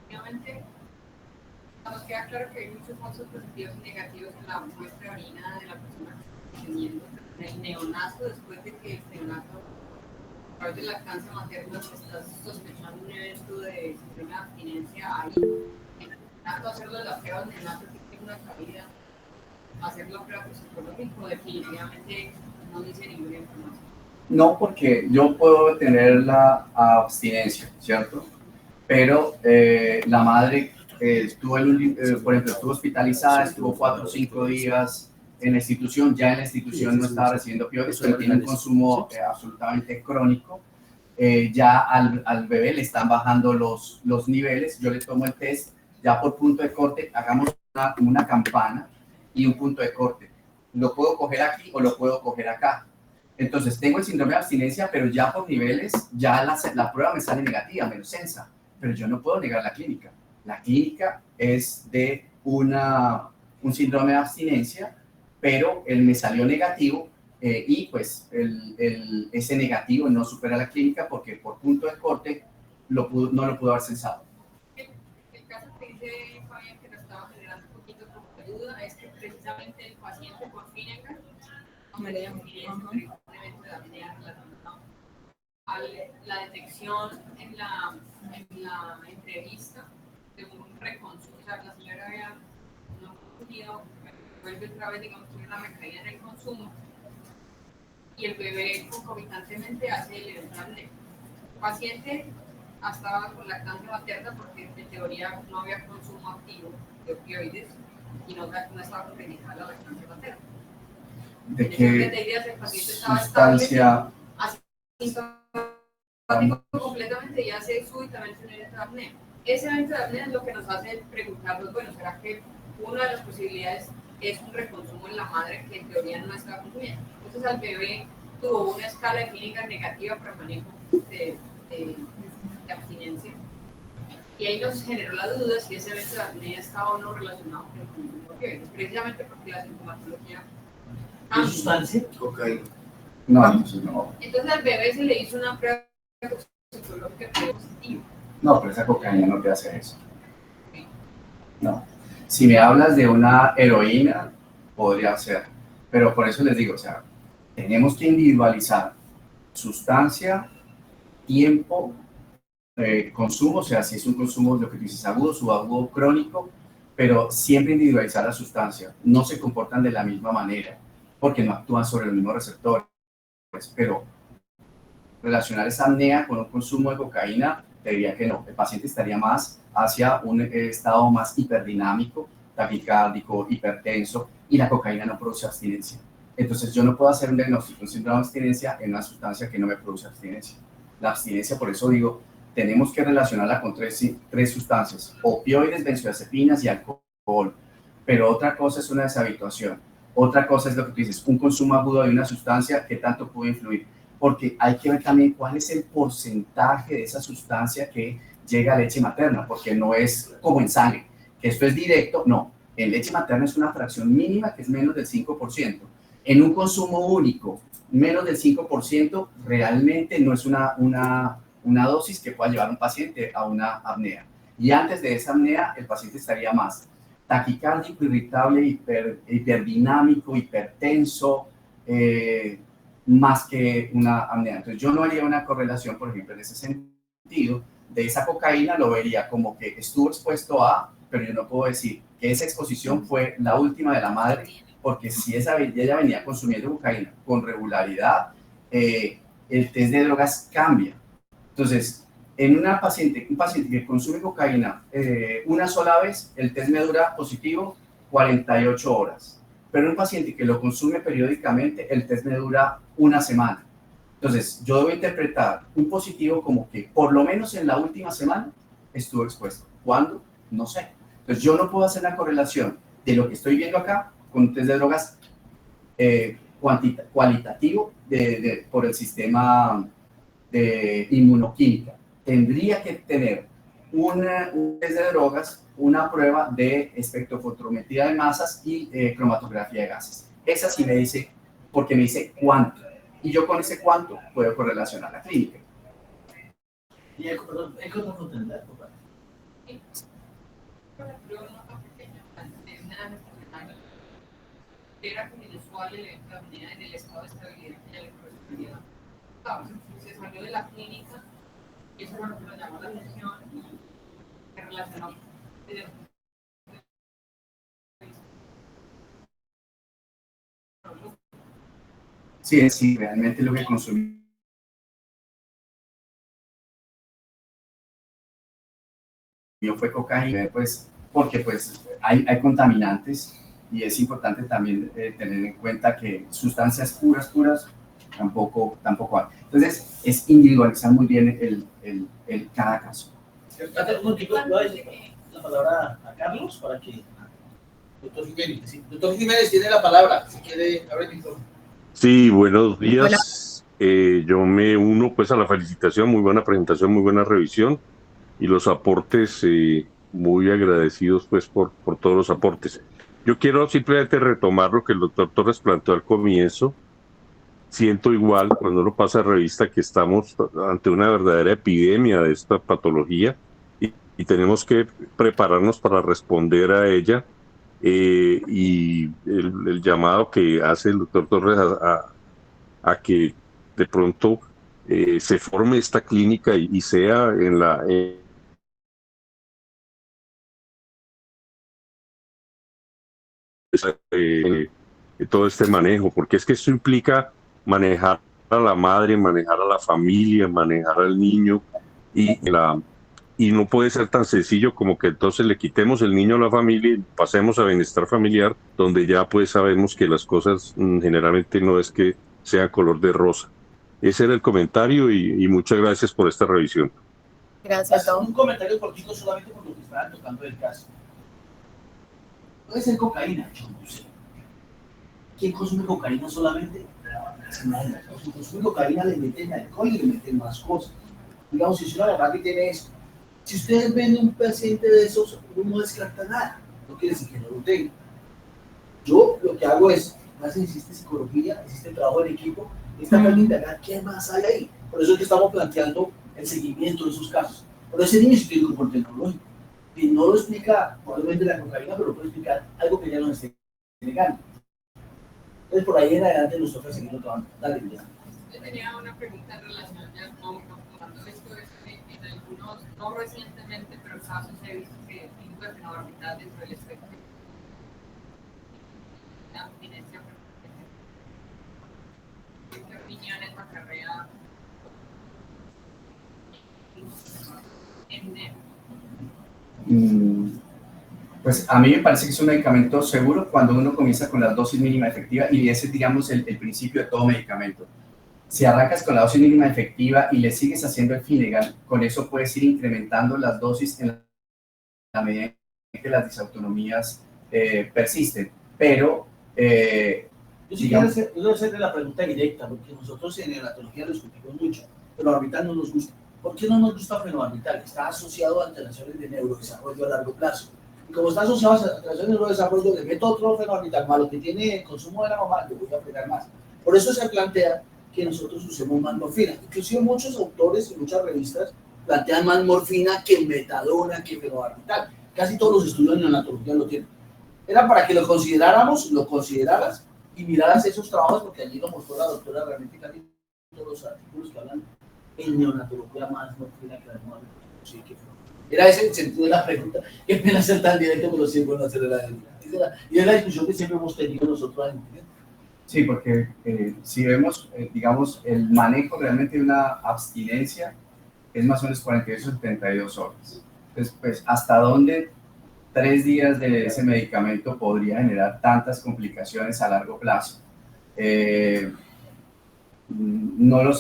E: obviamente, nos queda claro que hay muchos falsos positivos y negativos en la muestra de orina de la persona que está teniendo el neonato, después de que el neonato, a través de lactancia materna, se está sospechando un evento de síndrome de abstinencia, ahí, en el neonato, hacerlo de la prueba del neonato que tiene una cabida, hacer la prueba psicológica, definitivamente no dice ninguna información.
C: No, porque yo puedo tener la abstinencia, ¿cierto? Pero la madre estuvo, por ejemplo, estuvo hospitalizada, estuvo 4 o 5 días en la institución, ya en la institución no estaba recibiendo opioides, pero tiene un consumo absolutamente crónico. Ya al bebé le están bajando los niveles, yo le tomo el test, ya por punto de corte, hagamos una campana y un punto de corte. Lo puedo coger aquí o lo puedo coger acá. Entonces, tengo el síndrome de abstinencia, pero ya por niveles, ya la prueba me sale negativa, menos sensa, pero yo no puedo negar la clínica. La clínica es de un síndrome de abstinencia, pero él me salió negativo y pues ese negativo no supera la clínica porque por punto de corte no lo pudo haber censado.
E: El caso que dice Fabián que nos estaba generando un poquito de duda es que precisamente el paciente por Finnegan un evento de apnea relacionado a la detección en la entrevista de un reconsumo. O sea, la señora había no consumido, vuelve otra vez, digamos, tiene una recaída en el consumo y el bebé concomitantemente hace el evento de apnea. El paciente estaba con lactancia materna porque en teoría no había consumo activo de opioides y no estaba contraindicada la lactancia materna.
C: ¿De qué sustancia?
E: Completamente y hace súbitamente un evento de apnea. Ese evento de apnea es lo que nos hace preguntarnos, bueno, ¿será que una de las posibilidades es un reconsumo en la madre que en teoría no está consumiendo? Entonces al bebé tuvo una escala de clínica negativa para manejo de abstinencia. Y ahí nos generó la duda si ese evento de apnea estaba o no relacionado con el consumo de opioides, precisamente porque la sintomatología.
B: ¿Qué sustancia?
D: Cocaína.
C: No, entonces no.
E: Entonces al bebé se le hizo una prueba psicológica positiva.
C: No, pero esa cocaína no te hace eso. No. Si me hablas de una heroína, podría ser. Pero por eso les digo, o sea, tenemos que individualizar sustancia, tiempo, consumo, o sea, si es un consumo, lo que dices, agudo, subagudo, crónico, pero siempre individualizar la sustancia. No se comportan de la misma manera, porque no actúan sobre los mismos receptores. Pero relacionar esa apnea con un consumo de cocaína, te diría que no. El paciente estaría más hacia un estado más hiperdinámico, taquicárdico, hipertenso, y la cocaína no produce abstinencia. Entonces yo no puedo hacer un diagnóstico, un síndrome de abstinencia en una sustancia que no me produce abstinencia. La abstinencia, por eso digo, tenemos que relacionarla con tres sustancias, opioides, benzodiazepinas y alcohol. Pero otra cosa es una deshabituación. Otra cosa es lo que tú dices, un consumo agudo de una sustancia, ¿qué tanto puede influir? Porque hay que ver también cuál es el porcentaje de esa sustancia que llega a leche materna, porque no es como en sangre, que esto es directo, no. En leche materna es una fracción mínima que es menos del 5%. En un consumo único, menos del 5%, realmente no es una dosis que pueda llevar a un paciente a una apnea. Y antes de esa apnea, el paciente estaría más taquicárdico, irritable, hiperdinámico, hipertenso, más que una apnea. Entonces yo no haría una correlación, por ejemplo, en ese sentido, de esa cocaína lo vería como que estuvo expuesto a pero yo no puedo decir que esa exposición fue la última de la madre, porque si ella venía consumiendo cocaína con regularidad, el test de drogas cambia. Entonces, en un paciente que consume cocaína una sola vez, el test me dura positivo 48 horas. Pero en un paciente que lo consume periódicamente, el test me dura una semana. Entonces, yo debo interpretar un positivo como que por lo menos en la última semana estuvo expuesto. ¿Cuándo? No sé. Entonces, yo no puedo hacer la correlación de lo que estoy viendo acá con un test de drogas cualitativo por el sistema de inmunoquímica. Tendría que tener un test de drogas, una prueba de espectrofotometría de masas y cromatografía de gases. Esa sí me dice, porque me dice cuánto. Y yo con ese cuánto puedo correlacionar la clínica.
B: Y el contrafrontal,
E: era como inusual el evento de apnea en el estado de estabilidad que ya le correspondía. Se salió de la clínica y eso fue lo que nos llamó la atención y se relacionó.
C: Sí, realmente lo que consumí fue cocaína, pues, porque pues hay contaminantes y es importante también tener en cuenta que sustancias puras tampoco hay. Entonces, es individualizar muy bien cada caso.
B: Un motivo, voy a decir la palabra a Carlos para que doctor Jiménez, sí. Doctor Jiménez tiene la palabra, si quiere, abre el micrófono.
F: Sí, buenos días. Yo me uno pues a la felicitación, muy buena presentación, muy buena revisión y los aportes, muy agradecidos pues por todos los aportes. Yo quiero simplemente retomar lo que el doctor Torres planteó al comienzo. Siento igual cuando uno pasa revista que estamos ante una verdadera epidemia de esta patología y tenemos que prepararnos para responder a ella. Y el llamado que hace el doctor Torres a que de pronto se forme esta clínica y sea todo este manejo, porque es que esto implica manejar a la madre, manejar a la familia, manejar al niño y no puede ser tan sencillo como que entonces le quitemos el niño a la familia y pasemos a bienestar familiar, donde ya pues sabemos que las cosas generalmente no es que sea color de rosa. Ese era el comentario y muchas gracias por esta revisión.
A: Gracias, Tom.
B: Un comentario cortito solamente por lo que estaban tocando el caso. Puede ser cocaína, yo no sé. ¿Quién consume cocaína solamente? Si consume cocaína le meten alcohol y le meten más cosas. Digamos, si es una mamá que tiene eso, si ustedes ven un paciente de esos, uno no descarta nada, no quiere decir que no lo tenga. Yo lo que hago es, más existe psicología, existe trabajo en equipo, está para indagar qué más hay ahí. Por eso es que estamos planteando el seguimiento de esos casos. Pero ese niño sí tiene un comporte neurológico, y no lo explica probablemente la cocaína, pero puede explicar algo que ya nos esté negando. Entonces por ahí en adelante nos toca seguirlo tomando. Dale, ya.
E: Yo tenía una pregunta en relación ya tomando esto en algunos, no recientemente, pero casos he visto que tipo de fenobarbital dentro del espectro de abstinencia. ¿Qué opiniones acarrea
C: Pues a mí me parece que es un medicamento seguro cuando uno comienza con la dosis mínima efectiva y ese es, digamos, el principio de todo medicamento. Si arrancas con la dosis mínima efectiva y le sigues haciendo el Finegan, con eso puedes ir incrementando las dosis en la medida en que las disautonomías persisten. Pero,
B: yo sí quiero hacerle la pregunta directa, porque nosotros en neonatología lo discutimos mucho, pero orbital no nos gusta. ¿Por qué no nos gusta fenobarbital? Está asociado a alteraciones de neurodesarrollo a largo plazo. Y como está asociado a alteraciones de neurodesarrollo, le meto otro fenobarbital malo que tiene consumo de la mamá, le voy a pegar más. Por eso se plantea que nosotros usemos más morfina. Inclusive muchos autores y muchas revistas plantean más morfina que metadona, que fenobarbital. Casi todos los estudios de neonatología lo tienen. Era para que lo consideráramos, lo consideraras y miraras esos trabajos, porque allí lo mostró la doctora realmente casi todos los artículos que hablan en neonatología más morfina que la normal. Sí, que Era ese el sentido de la pregunta. Qué pena ser tan directo, pero sí es bueno hacer y es la discusión que siempre hemos tenido nosotros en Internet.
C: Sí, porque si vemos, digamos, el manejo realmente de una abstinencia es más o menos 48 o 72 horas. Entonces, pues, ¿hasta dónde 3 días de ese medicamento podría generar tantas complicaciones a largo plazo? No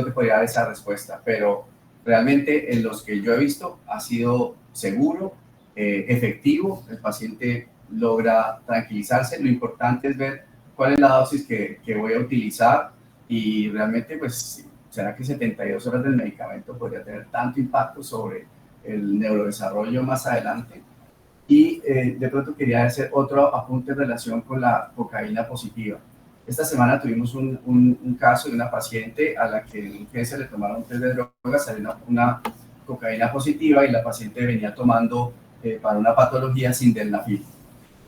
C: te podría dar esa respuesta, pero realmente en los que yo he visto ha sido seguro, efectivo, el paciente logra tranquilizarse. Lo importante es ver cuál es la dosis que voy a utilizar y realmente, pues, ¿será que 72 horas del medicamento podría tener tanto impacto sobre el neurodesarrollo más adelante? Y de pronto quería hacer otro apunte en relación con la cocaína positiva. Esta semana tuvimos un caso de una paciente a la que en urgencia le tomaron test de drogas, salió una cocaína positiva y la paciente venía tomando para una patología sildenafil.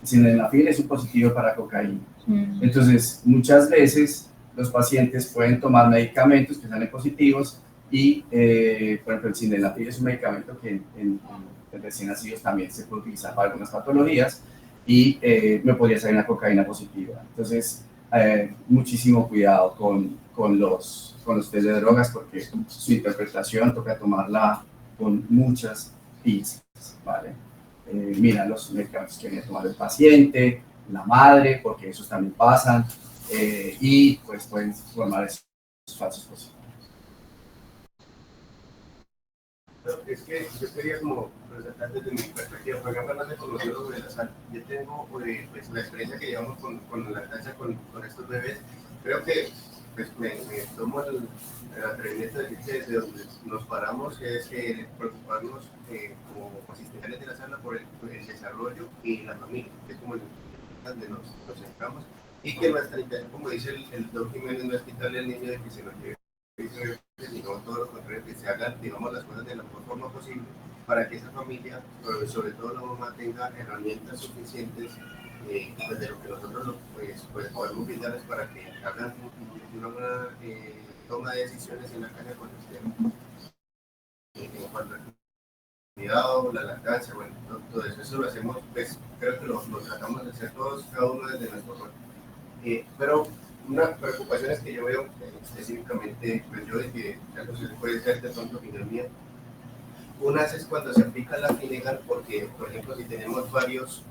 C: Sildenafil es un positivo para cocaína. Entonces, muchas veces los pacientes pueden tomar medicamentos que salen positivos y, por ejemplo, el sildenafil es un medicamento que en recién nacidos también se puede utilizar para algunas patologías y me podría salir una cocaína positiva. Entonces, muchísimo cuidado con los test de drogas porque su interpretación toca tomarla con muchas pinzas, ¿vale? Mira los medicamentos que viene a tomar el paciente, la madre, porque esos también pasan, y pues pueden formar esos falsos positivos.
D: Es que yo quería como presentar desde mi perspectiva, porque hablar de conocido de la salud. Yo tengo pues, la experiencia que llevamos con la lactancia con estos bebés. Creo que pues, me tomo el atrevimiento de decir que desde donde nos paramos es preocuparnos como asistenciales de la sala por el desarrollo y la familia, que es como el donde nos centramos, y que nuestra intención, como dice el doctor Jiménez, no es quitarle al niño de que se nos lleve, sino todo lo contrario, que se hagan, digamos, las cosas de la mejor forma posible para que esa familia, pero sobre todo la mamá, tenga herramientas suficientes pues de lo que nosotros pues podemos brindarles para que hagan una buena toma de decisiones en la casa cuando estén en cuanto al cuidado, la lactancia, bueno, todo eso lo hacemos, pues creo que lo tratamos de hacer todos, cada uno desde nuestro rol. Pero una preocupación es que yo veo específicamente, pues yo de que algo se puede ser de pronto opinión mía. Una es cuando se aplica la Finegan, porque, por ejemplo, si tenemos varios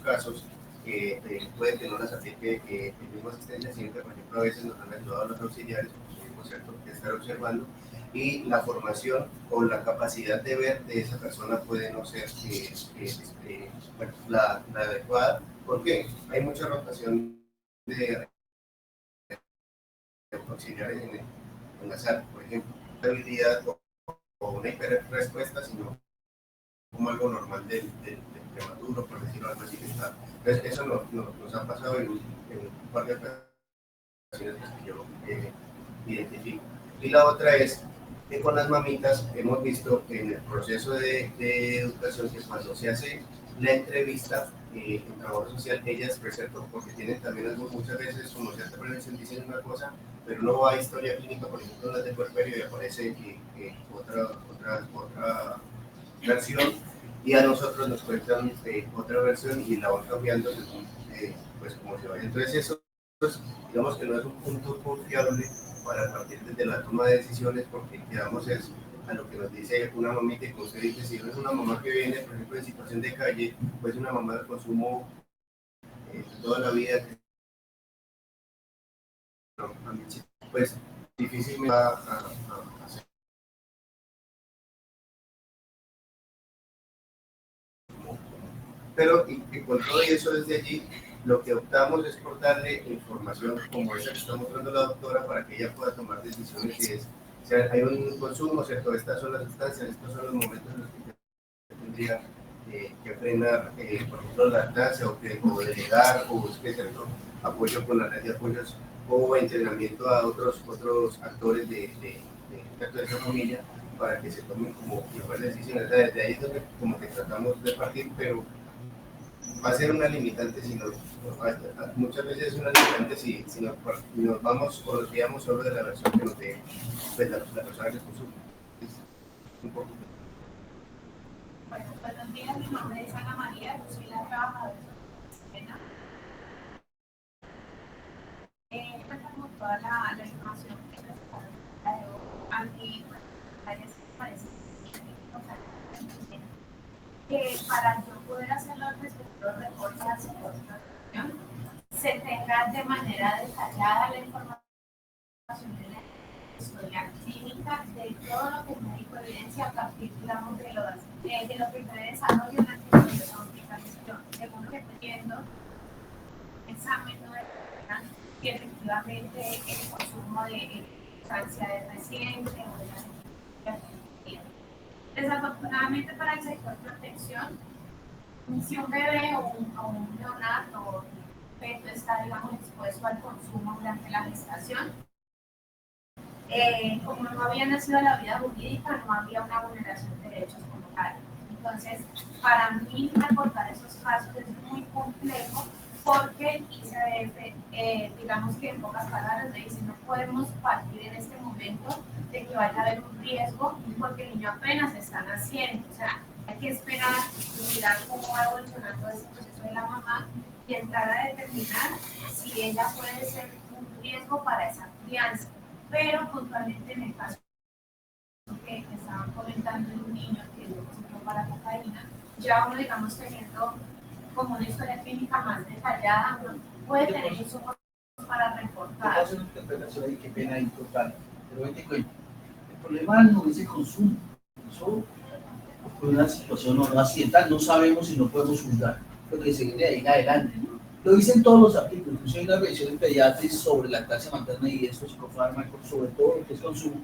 D: casos que puede que no las aplique el mismo asistente, siempre, por ejemplo, a veces nos han ayudado los auxiliares, como tuvimos cierto que estar observando, y la formación o la capacidad de ver de esa persona puede no ser bueno, la adecuada. ¿Por qué? Hay mucha rotación de auxiliares en la sala, por ejemplo, una habilidad o una hiperrespuesta, sino como algo normal del prematuro, por decirlo algo así. Entonces, eso nos ha pasado en un par de ocasiones que yo identifico. Y la otra es que con las mamitas hemos visto en el proceso de educación que cuando se hace la entrevista en trabajo social, ellas resaltan porque tienen también muchas veces como cierta prevención, dicen una cosa, pero no va a historia clínica, por ejemplo, las de puerperio y aparece otra versión, y a nosotros nos cuentan otra versión y la van cambiando según pues como se vaya. Entonces eso, pues, digamos que no es un punto confiable para partir desde la toma de decisiones, porque quedamos es a lo que nos dice una mamita, y como usted dice, si no es una mamá que viene, por ejemplo, en situación de calle, pues una mamá de consumo toda la vida, pues difícilmente va a hacer. Pero y con todo eso desde allí, lo que optamos es por darle información como esa que está mostrando la doctora para que ella pueda tomar decisiones si es, o sea, hay un consumo, ¿cierto? Estas son las sustancias, estos son los momentos en los que tendría que frenar, por ejemplo, la lactancia o delegar o busque cierto apoyo con la red de apoyos o entrenamiento a otros actores de esa familia para que se tomen como mejores decisiones. Desde ahí es donde como que tratamos de partir, pero va a ser una limitante muchas veces es una limitante si nos vamos o nos guiamos solo de la versión que nos dé pues, la persona que consume. Es un poco.
G: Buenos días, mi nombre es Ana María, yo soy la trabajadora social. Como toda la información que les a mí parece que para yo poder hacer los respectivos reportes al sector de protección se tenga de manera detallada la información de la historia clínica de todo lo que el médico evidencia a partir, digamos, de lo que fue desarrollo en la aplicación. Según lo que estoy viendo, examen no determina que efectivamente el consumo de sustancia es reciente o de la. Desafortunadamente para el sector protección, si un bebé o un neonato o un feto está, digamos, expuesto al consumo durante la gestación, como no había nacido la vida jurídica, no había una vulneración de derechos como tal. Entonces, para mí, reportar esos casos es muy complejo porque el ICBF, digamos que en pocas palabras, me dice no podemos partir en este momento de que vaya a haber un riesgo porque el niño apenas está naciendo. O sea, hay que esperar y mirar cómo va evolucionando ese proceso de la mamá y entrar a determinar si ella puede ser un riesgo para esa crianza. Pero puntualmente en el caso que estaban comentando de un niño que dio positivo para cocaína, ya uno, digamos, teniendo como una historia clínica más detallada, uno puede tener eso para reportar.
B: Hacer una interpretación ahí, qué pena ahí total. Pero hoy te cuento, el problema no es el consumo. Eso fue una situación no accidental, no sabemos si no podemos juzgar lo que se viene de ahí en adelante, ¿no? Lo dicen todos los artículos, incluso hay una revisión en pediatría sobre lactancia materna y estos psicofármacos, sobre todo lo que es consumo,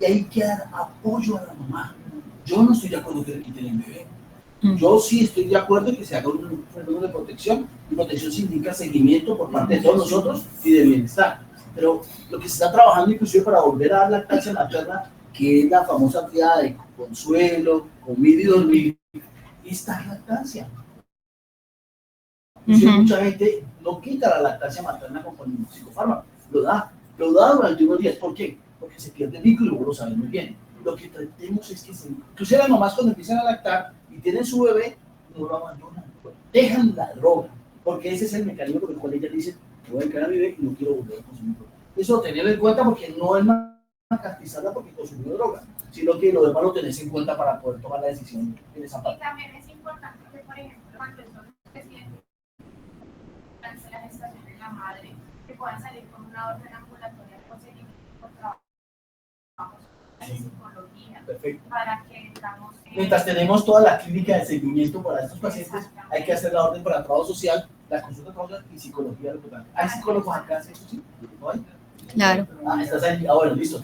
B: y hay que dar apoyo a la mamá. Yo no estoy de acuerdo que le quiten el bebé. Yo sí estoy de acuerdo en que se haga un fenómeno de protección, y protección significa seguimiento por parte de todos nosotros y de bienestar. Pero lo que se está trabajando inclusive para volver a dar lactancia materna, que es la famosa triada de consuelo, comer y dormir, es dar lactancia. Mucha gente no quita la lactancia materna con el psicofármaco, lo da durante unos días. ¿Por qué? Porque se pierde el vínculo, y vos lo sabes muy bien. Lo que tratemos es que inclusive las mamás cuando empiezan a lactar y tienen su bebé, no lo abandonan, dejan la droga, porque ese es el mecanismo por el cual ellas dicen, voy a dejar a mi bebé y no quiero volver a consumir droga. Eso tenerlo en cuenta porque no es castizarla porque consumió droga, sino que lo demás lo tenés en cuenta para poder tomar la decisión en esa parte.
G: Y también es importante que, por ejemplo, cuando son recientes durante la gestación de la madre, que puedan salir con una orden ambulatoria por seguimiento por trabajo de psicología.
B: Perfecto.
G: Para que digamos
B: mientras tenemos toda la clínica de seguimiento para estos pacientes, hay que hacer la orden para trabajo social, la consulta de trabajo social y psicología local. ¿Hay psicólogos acá? ¿Eso sí? ¿No hay?
A: Claro.
B: Estás ahí. Bueno, listo.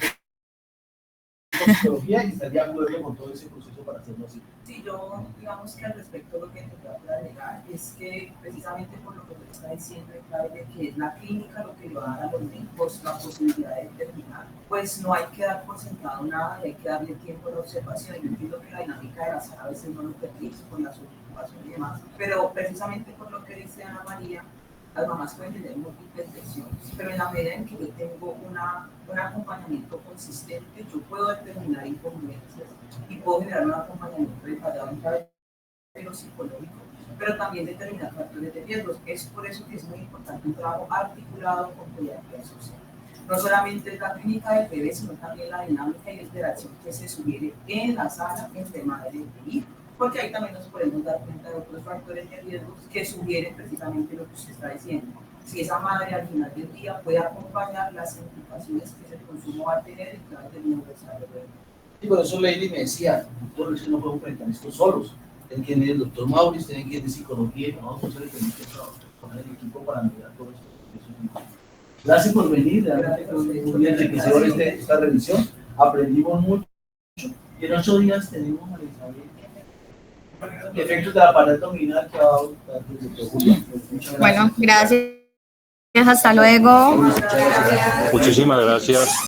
B: Psicología y estaría de acuerdo con todo ese proceso para hacerlo así.
H: Sí, yo digamos que al respecto lo que intentaba agregar es que precisamente por lo que usted está diciendo, de que es la clínica lo que le va a dar a los médicos la posibilidad de determinar, pues no hay que dar por sentado nada y hay que darle tiempo a la observación. Yo entiendo que la dinámica de la sala a veces no lo permite con la ocupación y demás, pero precisamente por lo que dice Ana María, las mamás pueden tener múltiples lesiones, pero en la medida en que yo tengo un acompañamiento consistente, yo puedo determinar incongruencias y puedo generar un acompañamiento detallado en cada pero psicológico, pero también determinar factores de riesgo. Es por eso que es muy importante un trabajo articulado con pediatría social. No solamente es la clínica del bebé, sino también la dinámica y la interacción que se sugiere en la sala entre madre y hijo, porque ahí también nos podemos dar cuenta de otros factores de riesgo que sugieren precisamente lo que usted está diciendo. Si esa madre al final del día puede acompañar las implicaciones que el consumo va a tener en clave del universal.
B: Y por eso Lady me decía, doctor, es que no podemos enfrentar esto solos. Tienen que venir el doctor Maurice, tienen que ir de psicología, y nosotros tenemos que trabajar el equipo para mirar todo esto. Gracias por venir, realmente fue muy enriquecedor esta revisión. Aprendimos mucho y en 8 días tenemos a Isabel efectos de la pared abdominal que ha dado
A: Bueno, gracias. Hasta luego.
F: Muchísimas gracias.